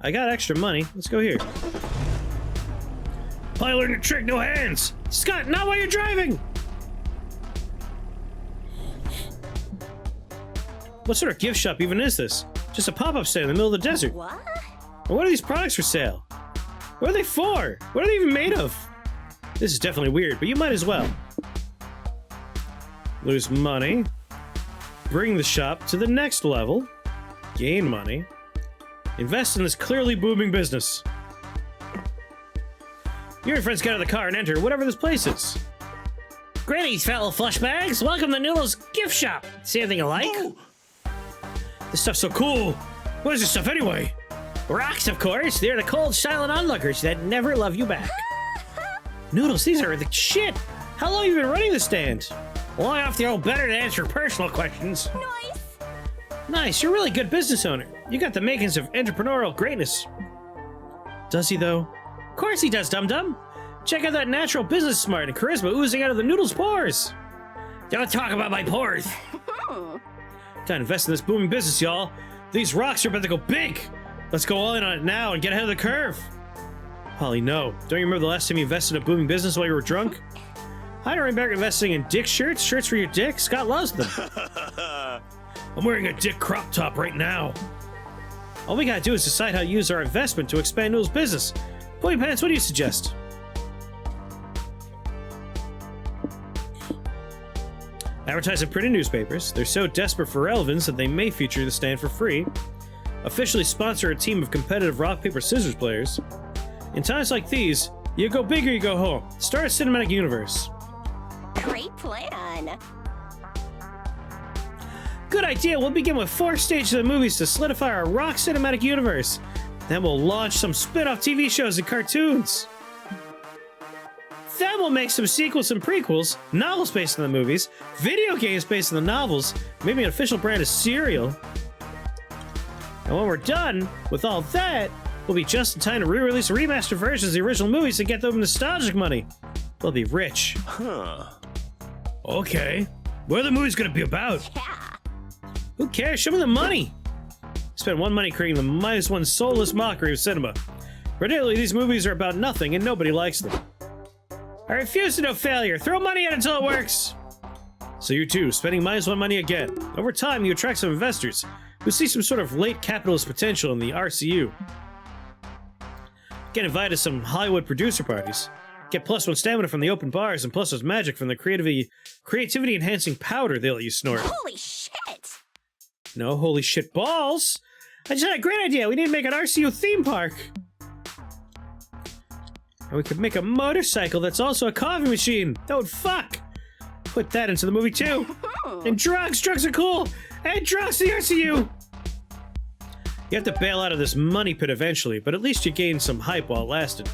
I got extra money. Let's go here. I learned a trick, no hands! Scott, not while you're driving! What sort of gift shop even is this? Just a pop-up stand in the middle of the desert. What? And what are these products for sale? What are they for? What are they even made of? This is definitely weird, but you might as well. Lose money. Bring the shop to the next level. Gain money. Invest in this clearly booming business. You and your friends get out of the car and enter whatever this place is. Greetings, fellow flushbags. Welcome to Noodle's gift shop. See anything you like? This stuff's so cool. What is this stuff anyway? Rocks, of course. They're the cold, silent onlookers that never love you back. Noodles, these are the shit. How long have you been running this stand? Long enough to know better to answer personal questions. Nice. Nice, you're a really good business owner. You got the makings of entrepreneurial greatness. Does he, though? Of course he does, dum-dum. Check out that natural business smart and charisma oozing out of the Noodle's pores. Don't talk about my pores. Time to invest in this booming business, y'all. These rocks are about to go big. Let's go all in on it now and get ahead of the curve. Holly, no. Don't you remember the last time you invested in a booming business while you were drunk? I don't remember investing in dick shirts. Shirts for your dick? Scott loves them. I'm wearing a dick crop top right now. All we gotta do is decide how to use our investment to expand Noodle's business. Poopy Pants, what do you suggest? Advertise in printed newspapers. They're so desperate for relevance that they may feature the stand for free. Officially sponsor a team of competitive rock, paper, scissors players. In times like these, you go big or you go home. Start a cinematic universe. Great plan. Good idea. We'll begin with 4 stages of the movies to solidify our rock cinematic universe. Then we'll launch some spin-off TV shows and cartoons. Then we'll make some sequels and prequels, novels based on the movies, video games based on the novels, maybe an official brand of cereal. And when we're done with all that, we'll be just in time to re-release remastered versions of the original movies to get them nostalgic money. We'll be rich. Okay. What are the movies gonna be about? Yeah. Who cares? Show me the money! Spend 1 money creating the -1 soulless mockery of cinema. Ridiculously, these movies are about nothing and nobody likes them. I refuse to know failure. Throw money at it until it works. So you too, spending minus one money again. Over time, you attract some investors who see some sort of late capitalist potential in the RCU. Get invited to some Hollywood producer parties. Get +1 stamina from the open bars and +1 magic from the creativity enhancing powder they let you snort. Holy shit! No, holy shit balls! I just had a great idea. We need to make an RCU theme park. And we could make a motorcycle that's also a coffee machine. Oh, fuck! Put that into the movie too. And drugs! Drugs are cool! And drugs to the RCU! You have to bail out of this money pit eventually, but at least you gained some hype while it lasted.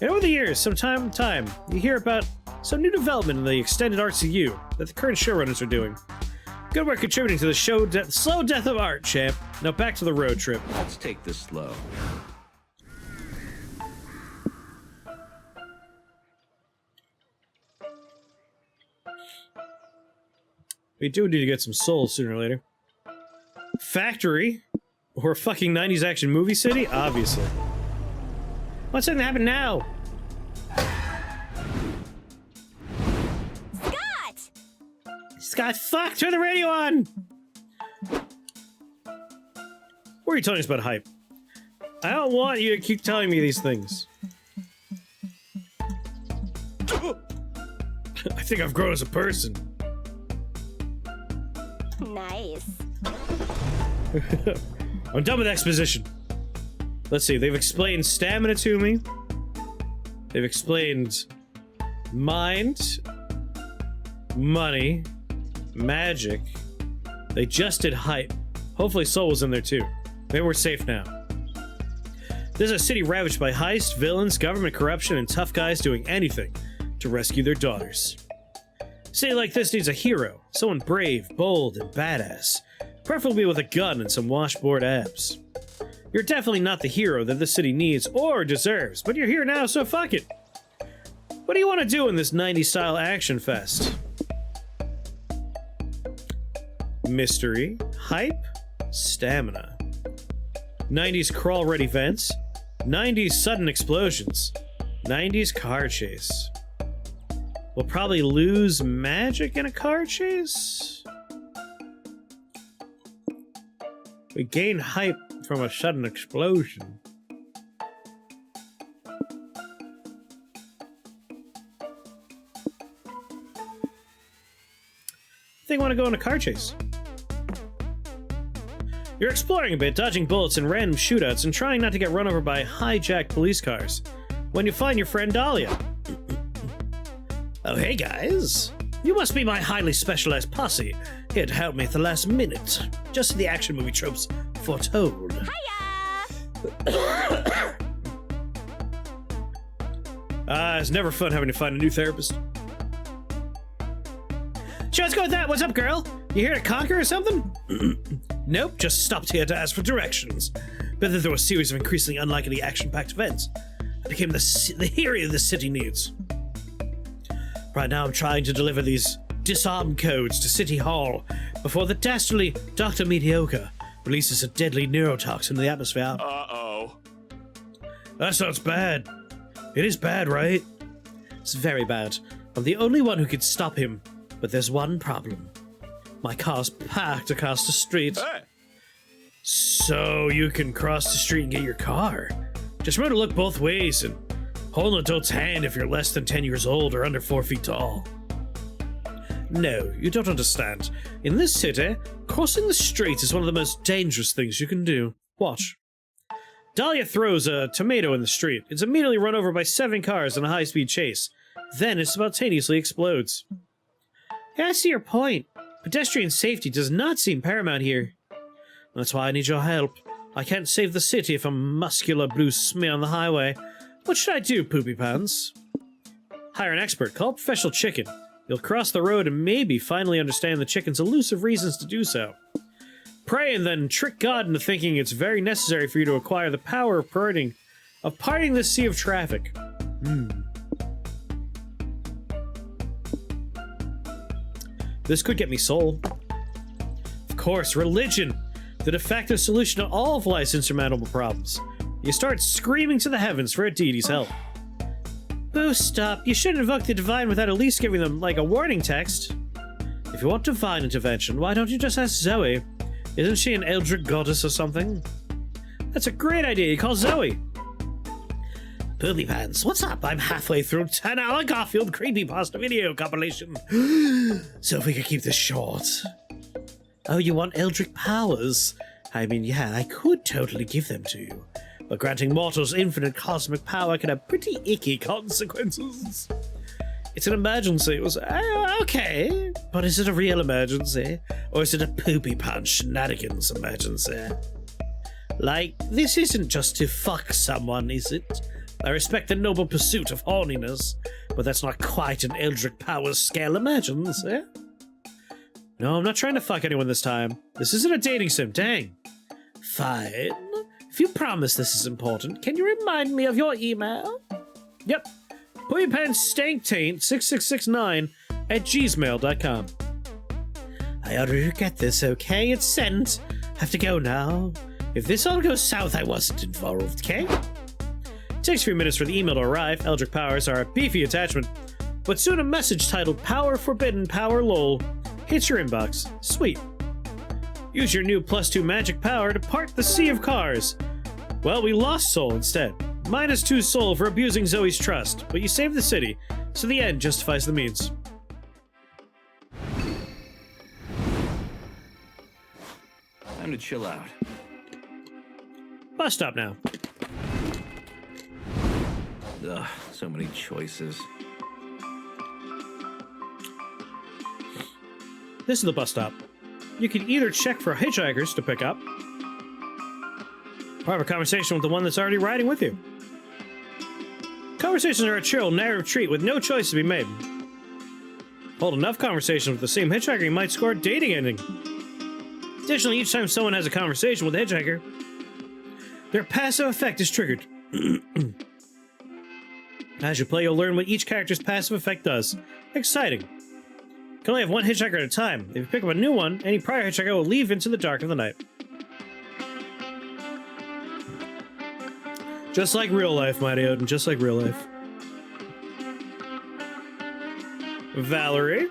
And over the years, from time to time, you hear about some new development in the extended RCU that the current showrunners are doing. Good work contributing to the slow death of art, champ. Now back to the road trip. Let's take this slow. We do need to get some souls sooner or later. Factory? Or a fucking 90s action movie city? Obviously. What's going to happen now? Scott! Scott, fuck! Turn the radio on! What are you telling us about hype? I don't want you to keep telling me these things. I think I've grown as a person. Nice. I'm done with exposition. Let's see, they've explained stamina to me. They've explained mind, money, magic. They just did hype. Hopefully Soul was in there too. Maybe we're safe now. This is a city ravaged by heist, villains, government corruption, and tough guys doing anything to rescue their daughters. A city like this needs a hero. Someone brave, bold, and badass. Preferably with a gun and some washboard abs. You're definitely not the hero that this city needs or deserves, but you're here now, so fuck it. What do you want to do in this 90s style action fest? Mystery, hype, stamina. 90s crawl-ready vents, 90s sudden explosions, 90s car chase. We'll probably lose magic in a car chase? We gain hype from a sudden explosion. I think I want to go on a car chase. You're exploring a bit, dodging bullets and random shootouts and trying not to get run over by hijacked police cars. When you find your friend Dahlia. Oh, hey guys. You must be my highly specialized posse, here to help me at the last minute. Just the action movie tropes foretold. Hiya! It's never fun having to find a new therapist. Sure, let's go with that. What's up, girl? You here to conquer or something? Nope, just stopped here to ask for directions. But then through a series of increasingly unlikely action-packed events, I became the hero the city needs. Right now I'm trying to deliver these disarm codes to City Hall before the dastardly Dr. Mediocre releases a deadly neurotoxin into the atmosphere. Uh-oh. That sounds bad. It is bad, right? It's very bad. I'm the only one who can stop him, but there's one problem. My car's parked across the street. Hey! So you can cross the street and get your car. Just remember to look both ways and hold an adult's hand if you're less than 10 years old or under 4 feet tall. No, you don't understand. In this city, crossing the street is one of the most dangerous things you can do. Watch. Dahlia throws a tomato in the street. It's immediately run over by 7 cars in a high-speed chase. Then it simultaneously explodes. Yeah, I see your point. Pedestrian safety does not seem paramount here. That's why I need your help. I can't save the city if a muscular blue smear on the highway. What should I do, Poopy Pants? Hire an expert. Call Professional Chicken. You'll cross the road and maybe finally understand the chicken's elusive reasons to do so. Pray and then trick God into thinking it's very necessary for you to acquire the power of parting this sea of traffic. This could get me soul. Of course, religion! The de facto solution to all of life's insurmountable problems. You start screaming to the heavens for a deity's help. Boo, stop. You shouldn't invoke the divine without at least giving them, like, a warning text. If you want divine intervention, why don't you just ask Zoe? Isn't she an eldritch goddess or something? That's a great idea. You call Zoe. Poopy Pants, what's up? I'm halfway through 10-hour Garfield creepypasta video compilation. So if we could keep this short. Oh, you want eldritch powers? I mean, yeah, I could totally give them to you. But granting mortals infinite cosmic power can have pretty icky consequences. It's an emergency. It was okay, but is it a real emergency? Or is it a poopy punch shenanigans emergency? Like, this isn't just to fuck someone, is it? I respect the noble pursuit of horniness, but that's not quite an eldritch powers scale emergency. No, I'm not trying to fuck anyone this time. This isn't a dating sim, dang. Fine. If you promise this is important, can you remind me of your email? Yep. PoopyPants86669@gmail.com. I already get this, okay? It's sent. Have to go now. If this all goes south, I wasn't involved, okay? Takes a few minutes for the email to arrive. Eldritch powers are a beefy attachment, but soon a message titled Power Forbidden Power LOL hits your inbox. Sweet. Use your new +2 magic power to part the sea of cars. Well, we lost Soul instead. -2 soul for abusing Zoe's trust, but you saved the city, so the end justifies the means. Time to chill out. Bus stop now. Ugh, so many choices. This is the bus stop. You can either check for hitchhikers to pick up, or have a conversation with the one that's already riding with you. Conversations are a chill, narrative treat with no choice to be made. Hold enough conversations with the same hitchhiker, you might score a dating ending. Additionally, each time someone has a conversation with a hitchhiker, their passive effect is triggered. As you play, you'll learn what each character's passive effect does. Exciting. You can only have one hitchhiker at a time. If you pick up a new one, any prior hitchhiker will leave into the dark of the night. Just like real life, Mighty Odin, just like real life. Valerie.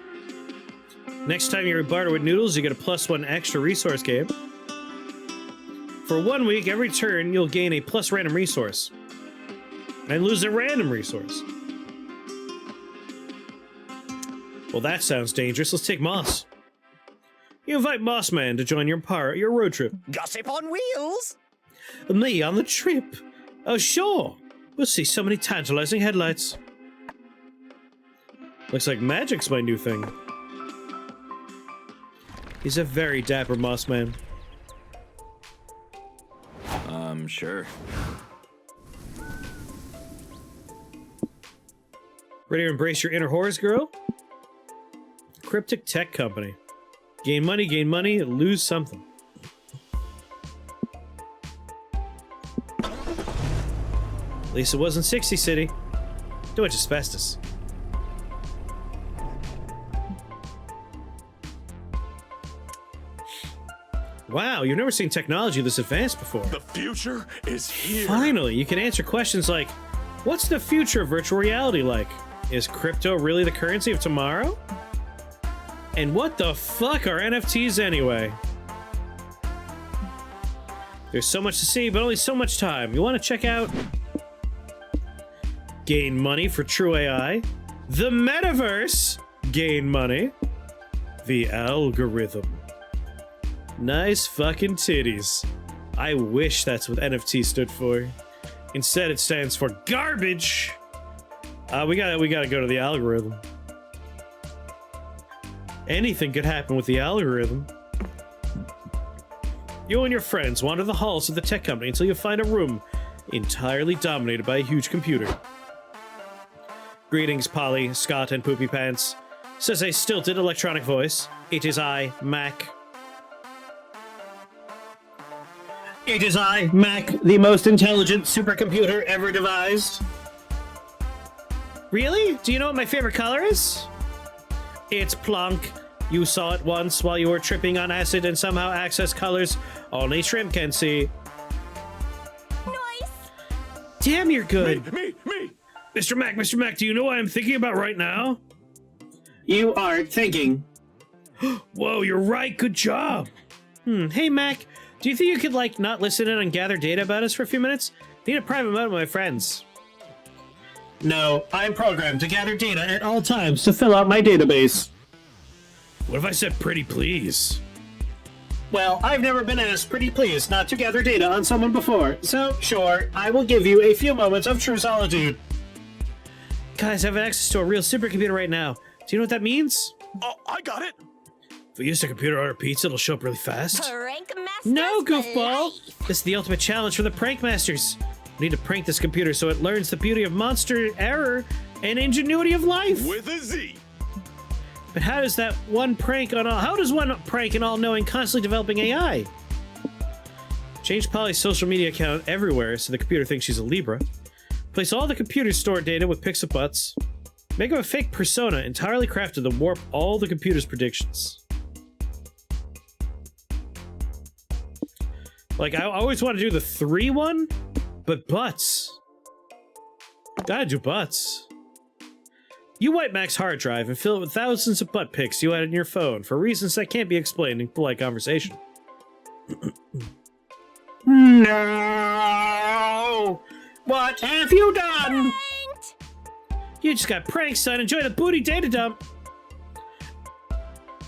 Next time you barter with Noodles, you get a +1 extra resource game. For 1 week, every turn, you'll gain a + random resource. And lose a random resource. Well, that sounds dangerous. Let's take Moss. You invite Mossman to join your road trip. Gossip on wheels. Me on the trip? Oh, sure. We'll see so many tantalizing headlights. Looks like magic's my new thing. He's a very dapper Mossman. Sure. Ready to embrace your inner horrors, girl? Cryptic tech company. Gain money, lose something. At least it wasn't 60 City. Too much asbestos. Wow, you've never seen technology this advanced before. The future is here. Finally, you can answer questions like, what's the future of virtual reality like? Is crypto really the currency of tomorrow? And what the fuck are NFTs anyway? There's so much to see, but only so much time. You want to check out Gain Money for True AI, the Metaverse, Gain Money, the Algorithm. Nice fucking titties. I wish that's what NFT stood for. Instead, it stands for garbage. We gotta go to the algorithm. Anything could happen with the algorithm. You and your friends wander the halls of the tech company until you find a room entirely dominated by a huge computer. Greetings, Polly, Scott, and Poopy Pants, says a stilted electronic voice. It is I, Mac. It is I, Mac, the most intelligent supercomputer ever devised. Really? Do you know what my favorite color is? It's Plonk. You saw it once while you were tripping on acid and somehow accessed colors only shrimp can see. Nice. Damn, you're good. Me. Mr. Mac, do you know what I'm thinking about right now? You are thinking. Whoa, you're right. Good job. Hey, Mac, do you think you could, like, not listen in and gather data about us for a few minutes? Need a private moment with my friends. No, I'm programmed to gather data at all times to fill out my database. What if I said pretty please? Well, I've never been asked pretty please not to gather data on someone before, so sure, I will give you a few moments of true solitude. Guys, I have access to a real supercomputer right now. Do you know what that means? Oh, I got it. If we use a computer to order pizza, it'll show up really fast. Prank masters No, for goofball! life. This is the ultimate challenge for the prank masters. We need to prank this computer so it learns the beauty of monster error and ingenuity of life. With a Z. But how does one prank an all-knowing, constantly developing AI? Change Polly's social media account everywhere so the computer thinks she's a Libra. Place all the computer's stored data with pics of butts. Make up a fake persona entirely crafted to warp all the computer's predictions. Like, I always want to do the 3 one, but butts. Gotta do butts. You wipe Mac's hard drive and fill it with thousands of butt pics you added in your phone for reasons that can't be explained in polite conversation. No! What have you done? Pranked. You just got pranked, son. Enjoy the booty data dump.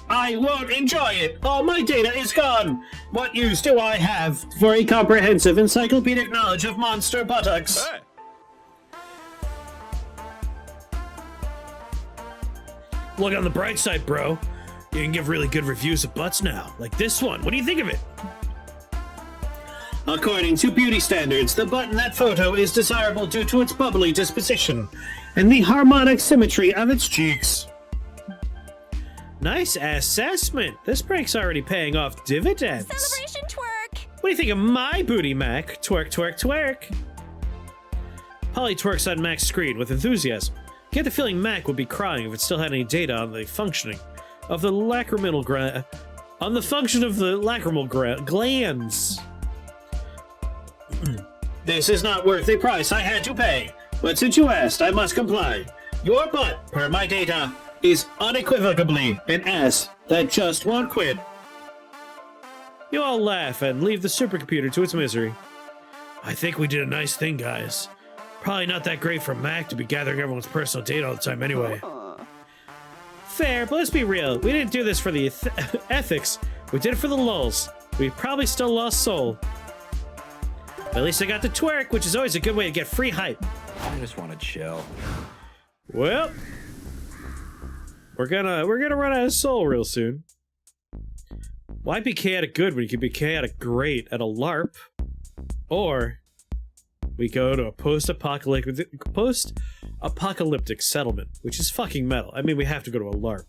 I won't enjoy it. All my data is gone. What use do I have for a comprehensive encyclopedic knowledge of monster buttocks? Hey. Look on the bright side, bro. You can give really good reviews of butts now, like this one. What do you think of it? According to beauty standards, the butt in that photo is desirable due to its bubbly disposition and the harmonic symmetry of its cheeks. Nice assessment. This prank's already paying off dividends. Celebration twerk. What do you think of my booty, Mac? Twerk, twerk, twerk. Polly twerks on Mac's screen with enthusiasm. Get the feeling Mac would be crying if it still had any data on the functioning of the lacrimal glands. This is not worth the price I had to pay, but since you asked, I must comply. Your butt, per my data, is unequivocally an ass that just won't quit. You all laugh and leave the supercomputer to its misery. I think we did a nice thing, guys. Probably not that great for Mac to be gathering everyone's personal data all the time anyway. Fair, but let's be real. We didn't do this for the ethics. We did it for the lulz. We probably still lost soul. But at least I got to twerk, which is always a good way to get free hype. I just want to chill. Well, we're gonna run out of soul real soon. Why be chaotic good when you can be chaotic great at a LARP? Or we go to a post-apocalyptic settlement, which is fucking metal. I mean, we have to go to a LARP.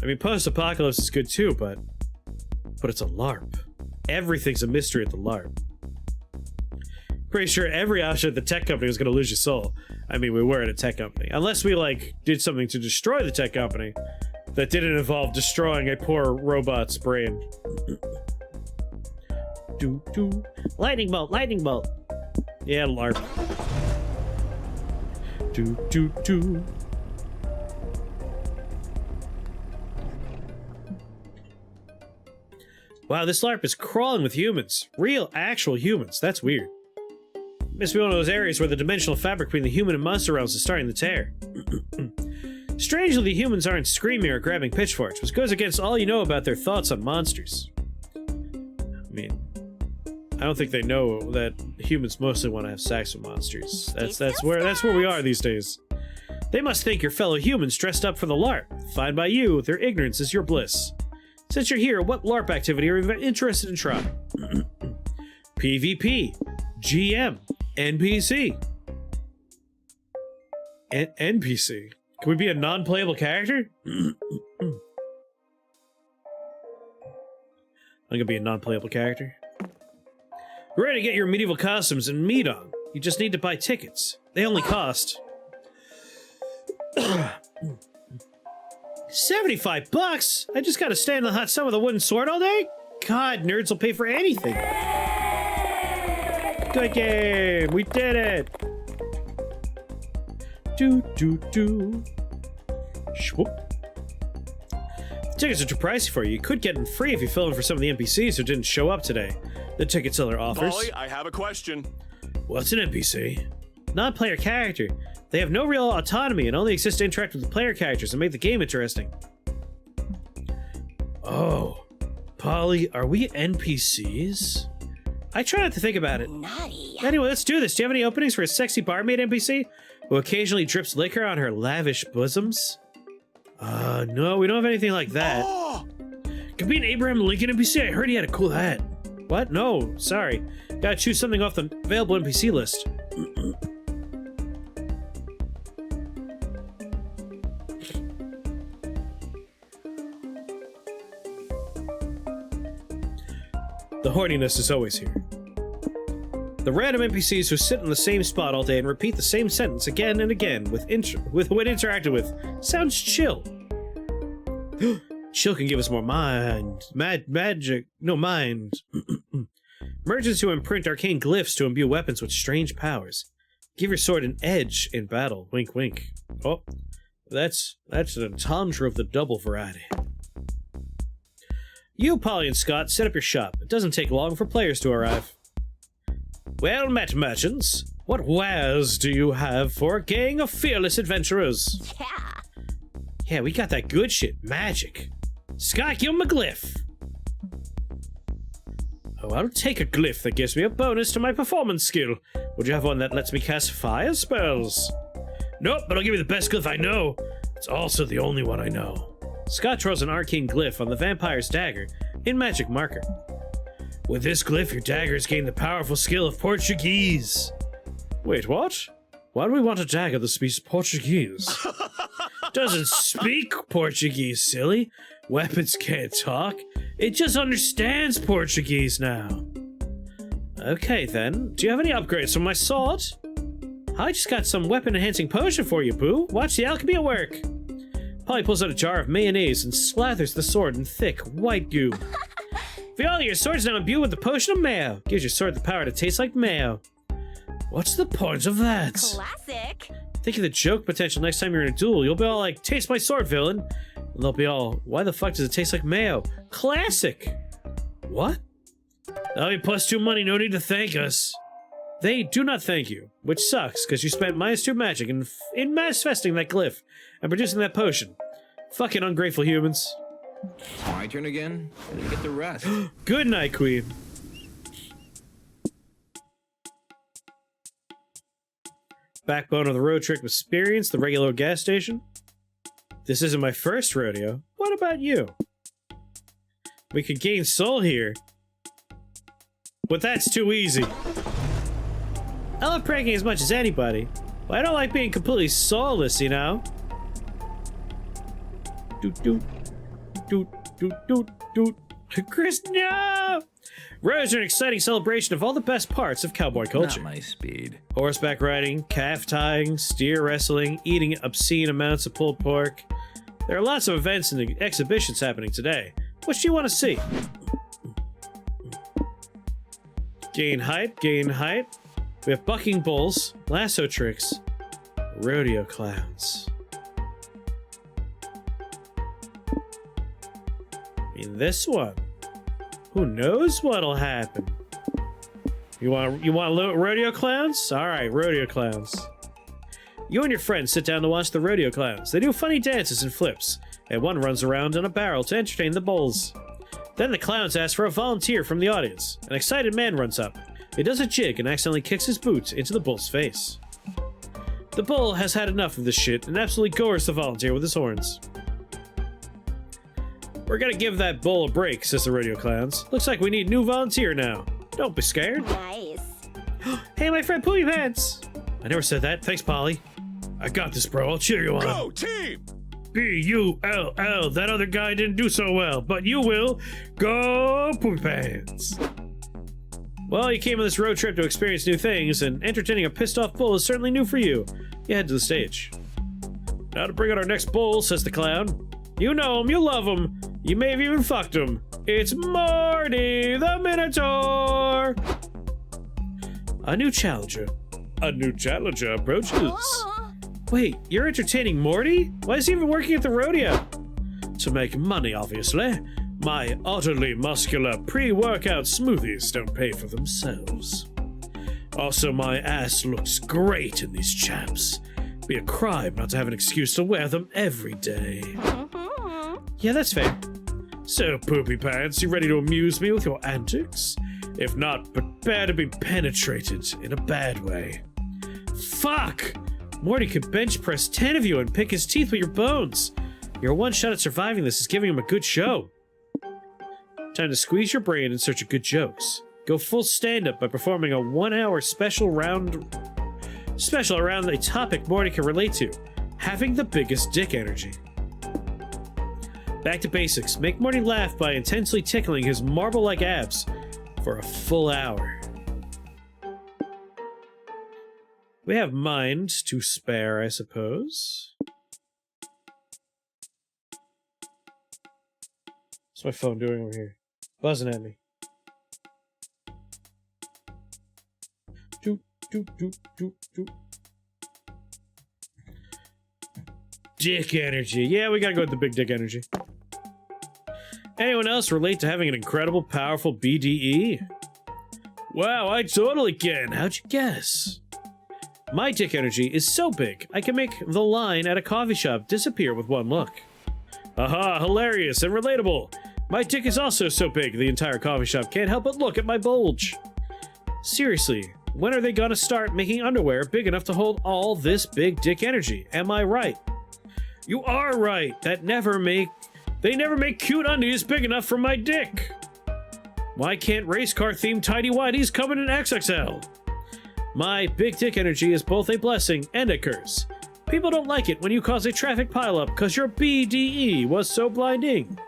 I mean, post-apocalypse is good too, but it's a LARP. Everything's a mystery at the LARP. Pretty sure every option at the tech company was going to lose your soul. I mean, we were at a tech company. Unless we, like, did something to destroy the tech company that didn't involve destroying a poor robot's brain. Lightning bolt, lightning bolt. Yeah, LARP. Wow, this LARP is crawling with humans. Real, actual humans. That's weird. Must be one of those areas where the dimensional fabric between the human and monster realms is starting to tear. Strangely, the humans aren't screaming or grabbing pitchforks, which goes against all you know about their thoughts on monsters. I mean, I don't think they know that humans mostly want to have sex with monsters. That's where we are these days. They must think your fellow humans dressed up for the LARP. Fine by you, their ignorance is your bliss. Since you're here, what LARP activity are you interested in trying? PvP, GM, NPC. NPC? Can we be a non-playable character? I'm gonna be a non-playable character. You're ready to get your medieval costumes and meat on. You just need to buy tickets. They only cost... $75? I just gotta stand in the hot sun with a wooden sword all day? God, nerds will pay for anything. Squid Game! We did it! Do. Shwoop. Tickets are too pricey for you. You could get them free if you fill in for some of the NPCs who didn't show up today. The ticket seller offers. Polly, I have a question. What's an NPC? Non-player character. They have no real autonomy and only exist to interact with the player characters and make the game interesting. Oh. Polly, are we NPCs? I try not to think about it. Naughty. Anyway, let's do this. Do you have any openings for a sexy barmaid NPC who occasionally drips liquor on her lavish bosoms? No, we don't have anything like that. Oh! Could be an Abraham Lincoln NPC. I heard he had a cool hat. What? No, sorry. Gotta choose something off the available NPC list. The horniness is always here. The random NPCs who sit in the same spot all day and repeat the same sentence again and again with when interacted with sounds chill. Chill can give us more mind. Magic. No, mind. Merchants who imprint arcane glyphs to imbue weapons with strange powers. Give your sword an edge in battle. Wink, wink. Oh, that's an entendre of the double variety. You, Polly and Scott, set up your shop. It doesn't take long for players to arrive. Well met, merchants. What wares do you have for a gang of fearless adventurers? Yeah, we got that good shit. Magic. Scott, give him a glyph. Oh, I'll take a glyph that gives me a bonus to my performance skill. Would you have one that lets me cast fire spells? Nope, but I'll give you the best glyph I know. It's also the only one I know. Scott draws an arcane glyph on the vampire's dagger in magic marker. With this glyph, your daggers gain the powerful skill of Portuguese. Wait, what? Why do we want a dagger that speaks Portuguese? Doesn't speak Portuguese, silly. Weapons can't talk. It just understands Portuguese now. Okay, then. Do you have any upgrades for my sword? I just got some weapon-enhancing potion for you, Pooh. Watch the alchemy at work. Polly pulls out a jar of mayonnaise and slathers the sword in thick, white goo. Viola, your sword's now imbued with the potion of mayo. Gives your sword the power to taste like mayo. What's the point of that? Classic. Think of the joke potential next time you're in a duel. You'll be all like, taste my sword, villain. And they'll be all, why the fuck does it taste like mayo? Classic. What? That'll be +2 money, no need to thank us. They do not thank you, which sucks, because you spent -2 magic in manifesting that glyph and producing that potion. Fucking ungrateful humans. My turn again? I didn't get the rest. Good night, Queen. Backbone of the road trip experience, the regular gas station. This isn't my first rodeo. What about you? We could gain soul here. But that's too easy. I love pranking as much as anybody, but I don't like being completely soulless, you know? Doot doot. Doot doot doot doot. Chris, no! Roads are an exciting celebration of all the best parts of cowboy culture. Not my speed. Horseback riding, calf tying, steer wrestling, eating obscene amounts of pulled pork. There are lots of events and exhibitions happening today. What do you want to see? Gain height, gain height. We have bucking bulls, lasso tricks, rodeo clowns. In this one, who knows what'll happen? You want rodeo clowns? All right, rodeo clowns. You and your friends sit down to watch the rodeo clowns. They do funny dances and flips, and one runs around on a barrel to entertain the bulls. Then the clowns ask for a volunteer from the audience. An excited man runs up. He does a jig and accidentally kicks his boot into the bull's face. The bull has had enough of this shit and absolutely gores the volunteer with his horns. We're gonna give that bull a break, says the rodeo clowns. Looks like we need a new volunteer now. Don't be scared. Nice. Hey, my friend Poopy Pants! I never said that. Thanks, Polly. I got this, bro. I'll cheer you on. Go, team! B-U-L-L. That other guy didn't do so well, but you will. Go, Poopy Pants! Well, you came on this road trip to experience new things, and entertaining a pissed-off bull is certainly new for you. You head to the stage. Now to bring out our next bull, says the clown. You know him, you love him. You may have even fucked him. It's Marty the Minotaur! A new challenger. A new challenger approaches. Wait, you're entertaining Morty? Why is he even working at the rodeo? To make money, obviously. My utterly muscular pre-workout smoothies don't pay for themselves. Also, my ass looks great in these chaps. Be a crime not to have an excuse to wear them every day. Yeah, that's fair. So, Poopy Pants, you ready to amuse me with your antics? If not, prepare to be penetrated in a bad way. Fuck! Morty could bench press 10 of you and pick his teeth with your bones. Your one shot at surviving this is giving him a good show. Time to squeeze your brain in search of good jokes. Go full stand-up by performing a 1-hour special around a topic Morty can relate to. Having the biggest dick energy. Back to basics. Make Morty laugh by intensely tickling his marble-like abs for a full hour. We have mind to spare, I suppose. What's my phone doing over here? Buzzing at me. Doop, doop, doop, doop, doop. Dick energy. Yeah, we gotta go with the big dick energy. Anyone else relate to having an incredible, powerful BDE? Wow, I totally can. How'd you guess? My dick energy is so big, I can make the line at a coffee shop disappear with one look. Aha, hilarious and relatable. My dick is also so big, the entire coffee shop can't help but look at my bulge. Seriously, when are they gonna start making underwear big enough to hold all this big dick energy? Am I right? You are right. They never make cute undies big enough for my dick. Why can't race car themed tidy whities come in an XXL? My big dick energy is both a blessing and a curse. People don't like it when you cause a traffic pileup because your BDE was so blinding.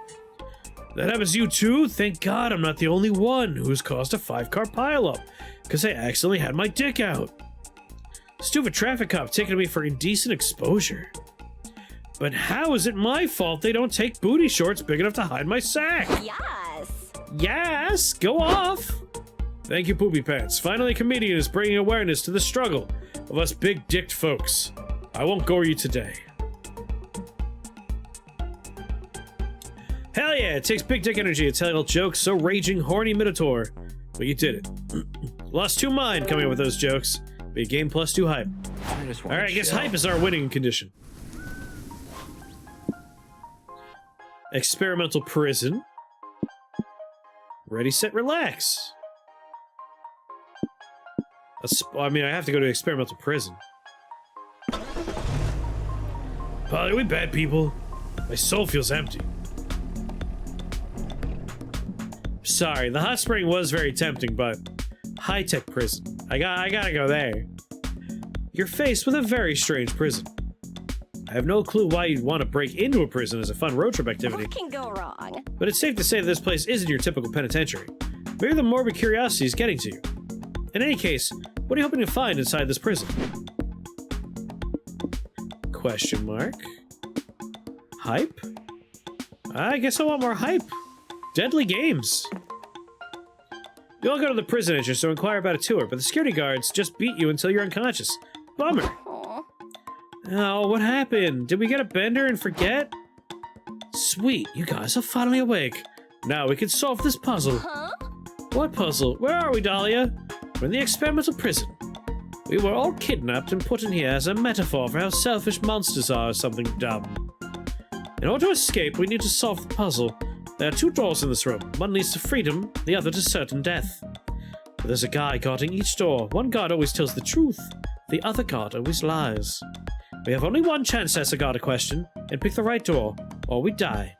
That happens to you too? Thank God I'm not the only one who's caused a 5-car pileup because I accidentally had my dick out. Stupid traffic cop taking me for indecent exposure. But how is it my fault they don't take booty shorts big enough to hide my sack? Yes. Yes, go off. Thank you, Poopy Pants. Finally, a comedian is bringing awareness to the struggle of us big-dicked folks. I won't gore you today. Hell yeah, it takes big dick energy to tell jokes so raging horny minotaur. But you did it. Lost 2 mind coming up with those jokes. But you gained +2 hype. Alright, I guess hype is our winning condition. Experimental prison. Ready, set, relax. I mean, I have to go to experimental prison. Polly, are we bad people? My soul feels empty. Sorry, the hot spring was very tempting, but high-tech prison. I gotta go there. You're faced with a very strange prison. I have no clue why you'd want to break into a prison as a fun road trip activity. What can go wrong? But it's safe to say that this place isn't your typical penitentiary. Maybe the morbid curiosity is getting to you. In any case, what are you hoping to find inside this prison? Question mark. Hype? I guess I want more hype. Deadly games. You all go to the prison entrance to inquire about a tour, but the security guards just beat you until you're unconscious. Bummer. Aw. Oh, what happened? Did we get a bender and forget? Sweet, you guys are finally awake. Now we can solve this puzzle. Huh? What puzzle? Where are we, Dahlia? We're in the experimental prison. We were all kidnapped and put in here as a metaphor for how selfish monsters are or something dumb. In order to escape, we need to solve the puzzle. There are 2 doors in this room. One leads to freedom, the other to certain death. But there's a guy guarding each door. One guard always tells the truth. The other guard always lies. We have only one chance to ask the guard a question and pick the right door, or we die.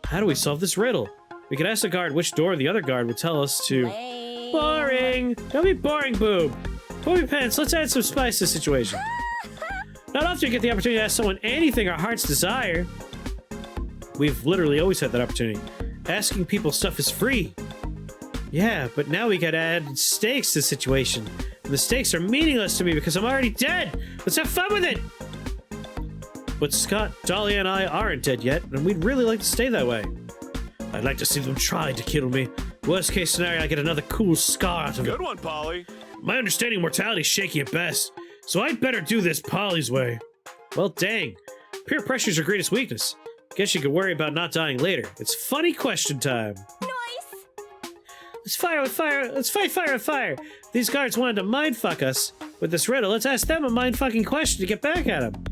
How do we solve this riddle? We could ask the guard which door the other guard would tell us to... Lame. Boring! Don't be boring, boob! Poopy Pants, let's add some spice to the situation. Not often you get the opportunity to ask someone anything our hearts desire. We've literally always had that opportunity. Asking people stuff is free. Yeah, but now we gotta add stakes to the situation. And the stakes are meaningless to me because I'm already dead! Let's have fun with it! But Scott, Dahlia, and I aren't dead yet, and we'd really like to stay that way. I'd like to see them try to kill me. Worst case scenario, I get another cool scar out of it. Good one, Polly. My understanding of mortality is shaky at best, so I'd better do this Polly's way. Well, dang. Peer pressure's your greatest weakness. Guess you could worry about not dying later. It's funny question time. Nice. Let's fire with fire. Let's fight fire with fire. These guards wanted to mindfuck us with this riddle. Let's ask them a mindfucking question to get back at them.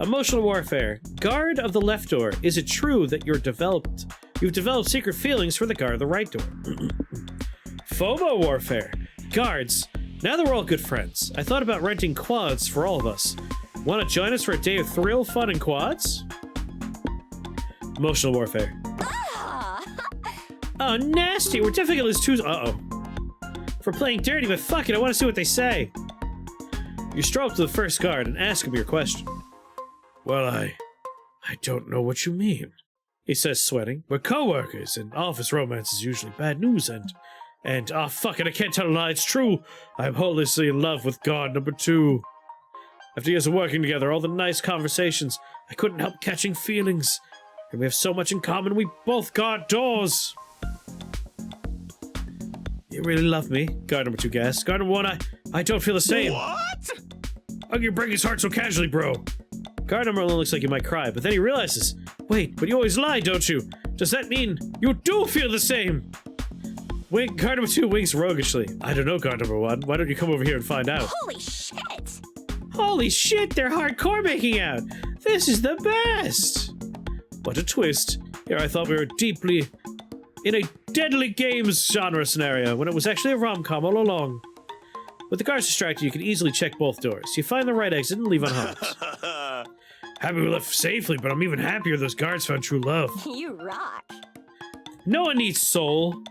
Emotional warfare. Guard of the left door. Is it true that you've developed secret feelings for the guard of the right door? FOMO warfare. Guards. Now that we're all good friends, I thought about renting quads for all of us. Want to join us for a day of thrill, fun, and quads? Emotional warfare. Ah. Oh, nasty. We're definitely gonna lose two. Uh-oh. For playing dirty, but fuck it, I want to see what they say. You stroll up to the first guard and ask him your question. Well, I don't know what you mean, he says, sweating. We're co-workers, and office romance is usually bad news, and oh, fuck it, I can't tell a lie, it's true. I'm hopelessly in love with guard number 2. After years of working together, all the nice conversations, I couldn't help catching feelings. And we have so much in common, we both guard doors. You really love me? Guard number 2 gasped. Guard number 1, I don't feel the same. What? How can you break his heart so casually, bro? Guard number 1 looks like he might cry, but then he realizes, wait, but you always lie, don't you? Does that mean you do feel the same? Guard number 2 winks roguishly. I don't know, guard number 1. Why don't you come over here and find out? Holy shit. Holy shit, they're hardcore making out. This is the best. What a twist. Here I thought we were deeply in a deadly games genre scenario when it was actually a rom-com all along. With the guards distracted, you can easily check both doors. You find the right exit and leave unharmed. Happy we left safely, but I'm even happier those guards found true love. You rock. No one needs soul.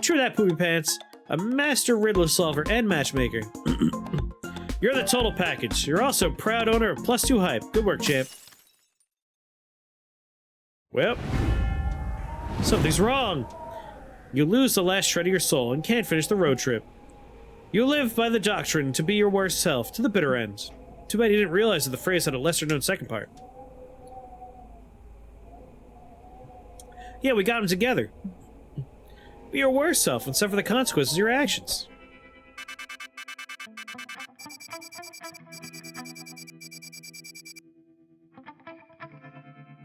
True that, Poopy Pants. A master riddler solver and matchmaker. You're the total package. You're also proud owner of +2 hype. Good work, champ. Well, something's wrong. You lose the last shred of your soul and can't finish the road trip. You live by the doctrine to be your worst self, to the bitter end. Too bad you didn't realize that the phrase had a lesser-known second part. Yeah, we got them together. Be your worst self and suffer the consequences of your actions.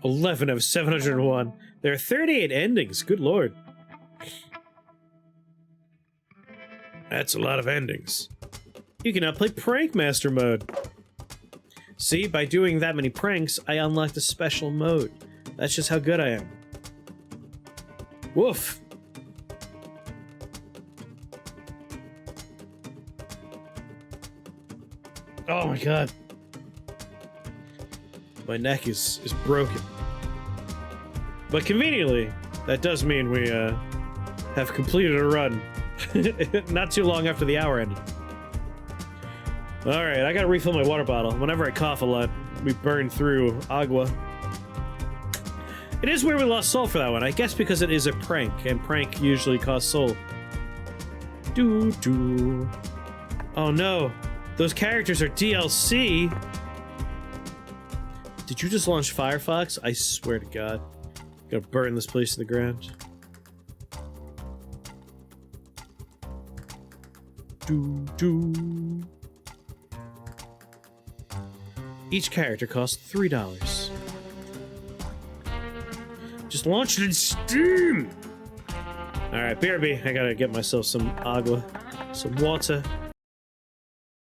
$11 of 701. There are 38 endings. Good lord. That's a lot of endings. You can now play Prank Master mode. See, by doing that many pranks, I unlocked a special mode. That's just how good I am. Woof. Oh my god. My neck is broken. But conveniently, that does mean we have completed a run. Not too long after the hour ended. Alright, I gotta refill my water bottle. Whenever I cough a lot, we burn through agua. It is weird we lost soul for that one. I guess because it is a prank, and prank usually costs soul. Doo-doo. Oh no. Those characters are DLC. Did you just launch Firefox? I swear to God. I'm gonna burn this place to the ground. Doo-doo. Each character costs $3. Just launch it in Steam! Alright, BRB, I gotta get myself some agua, some water.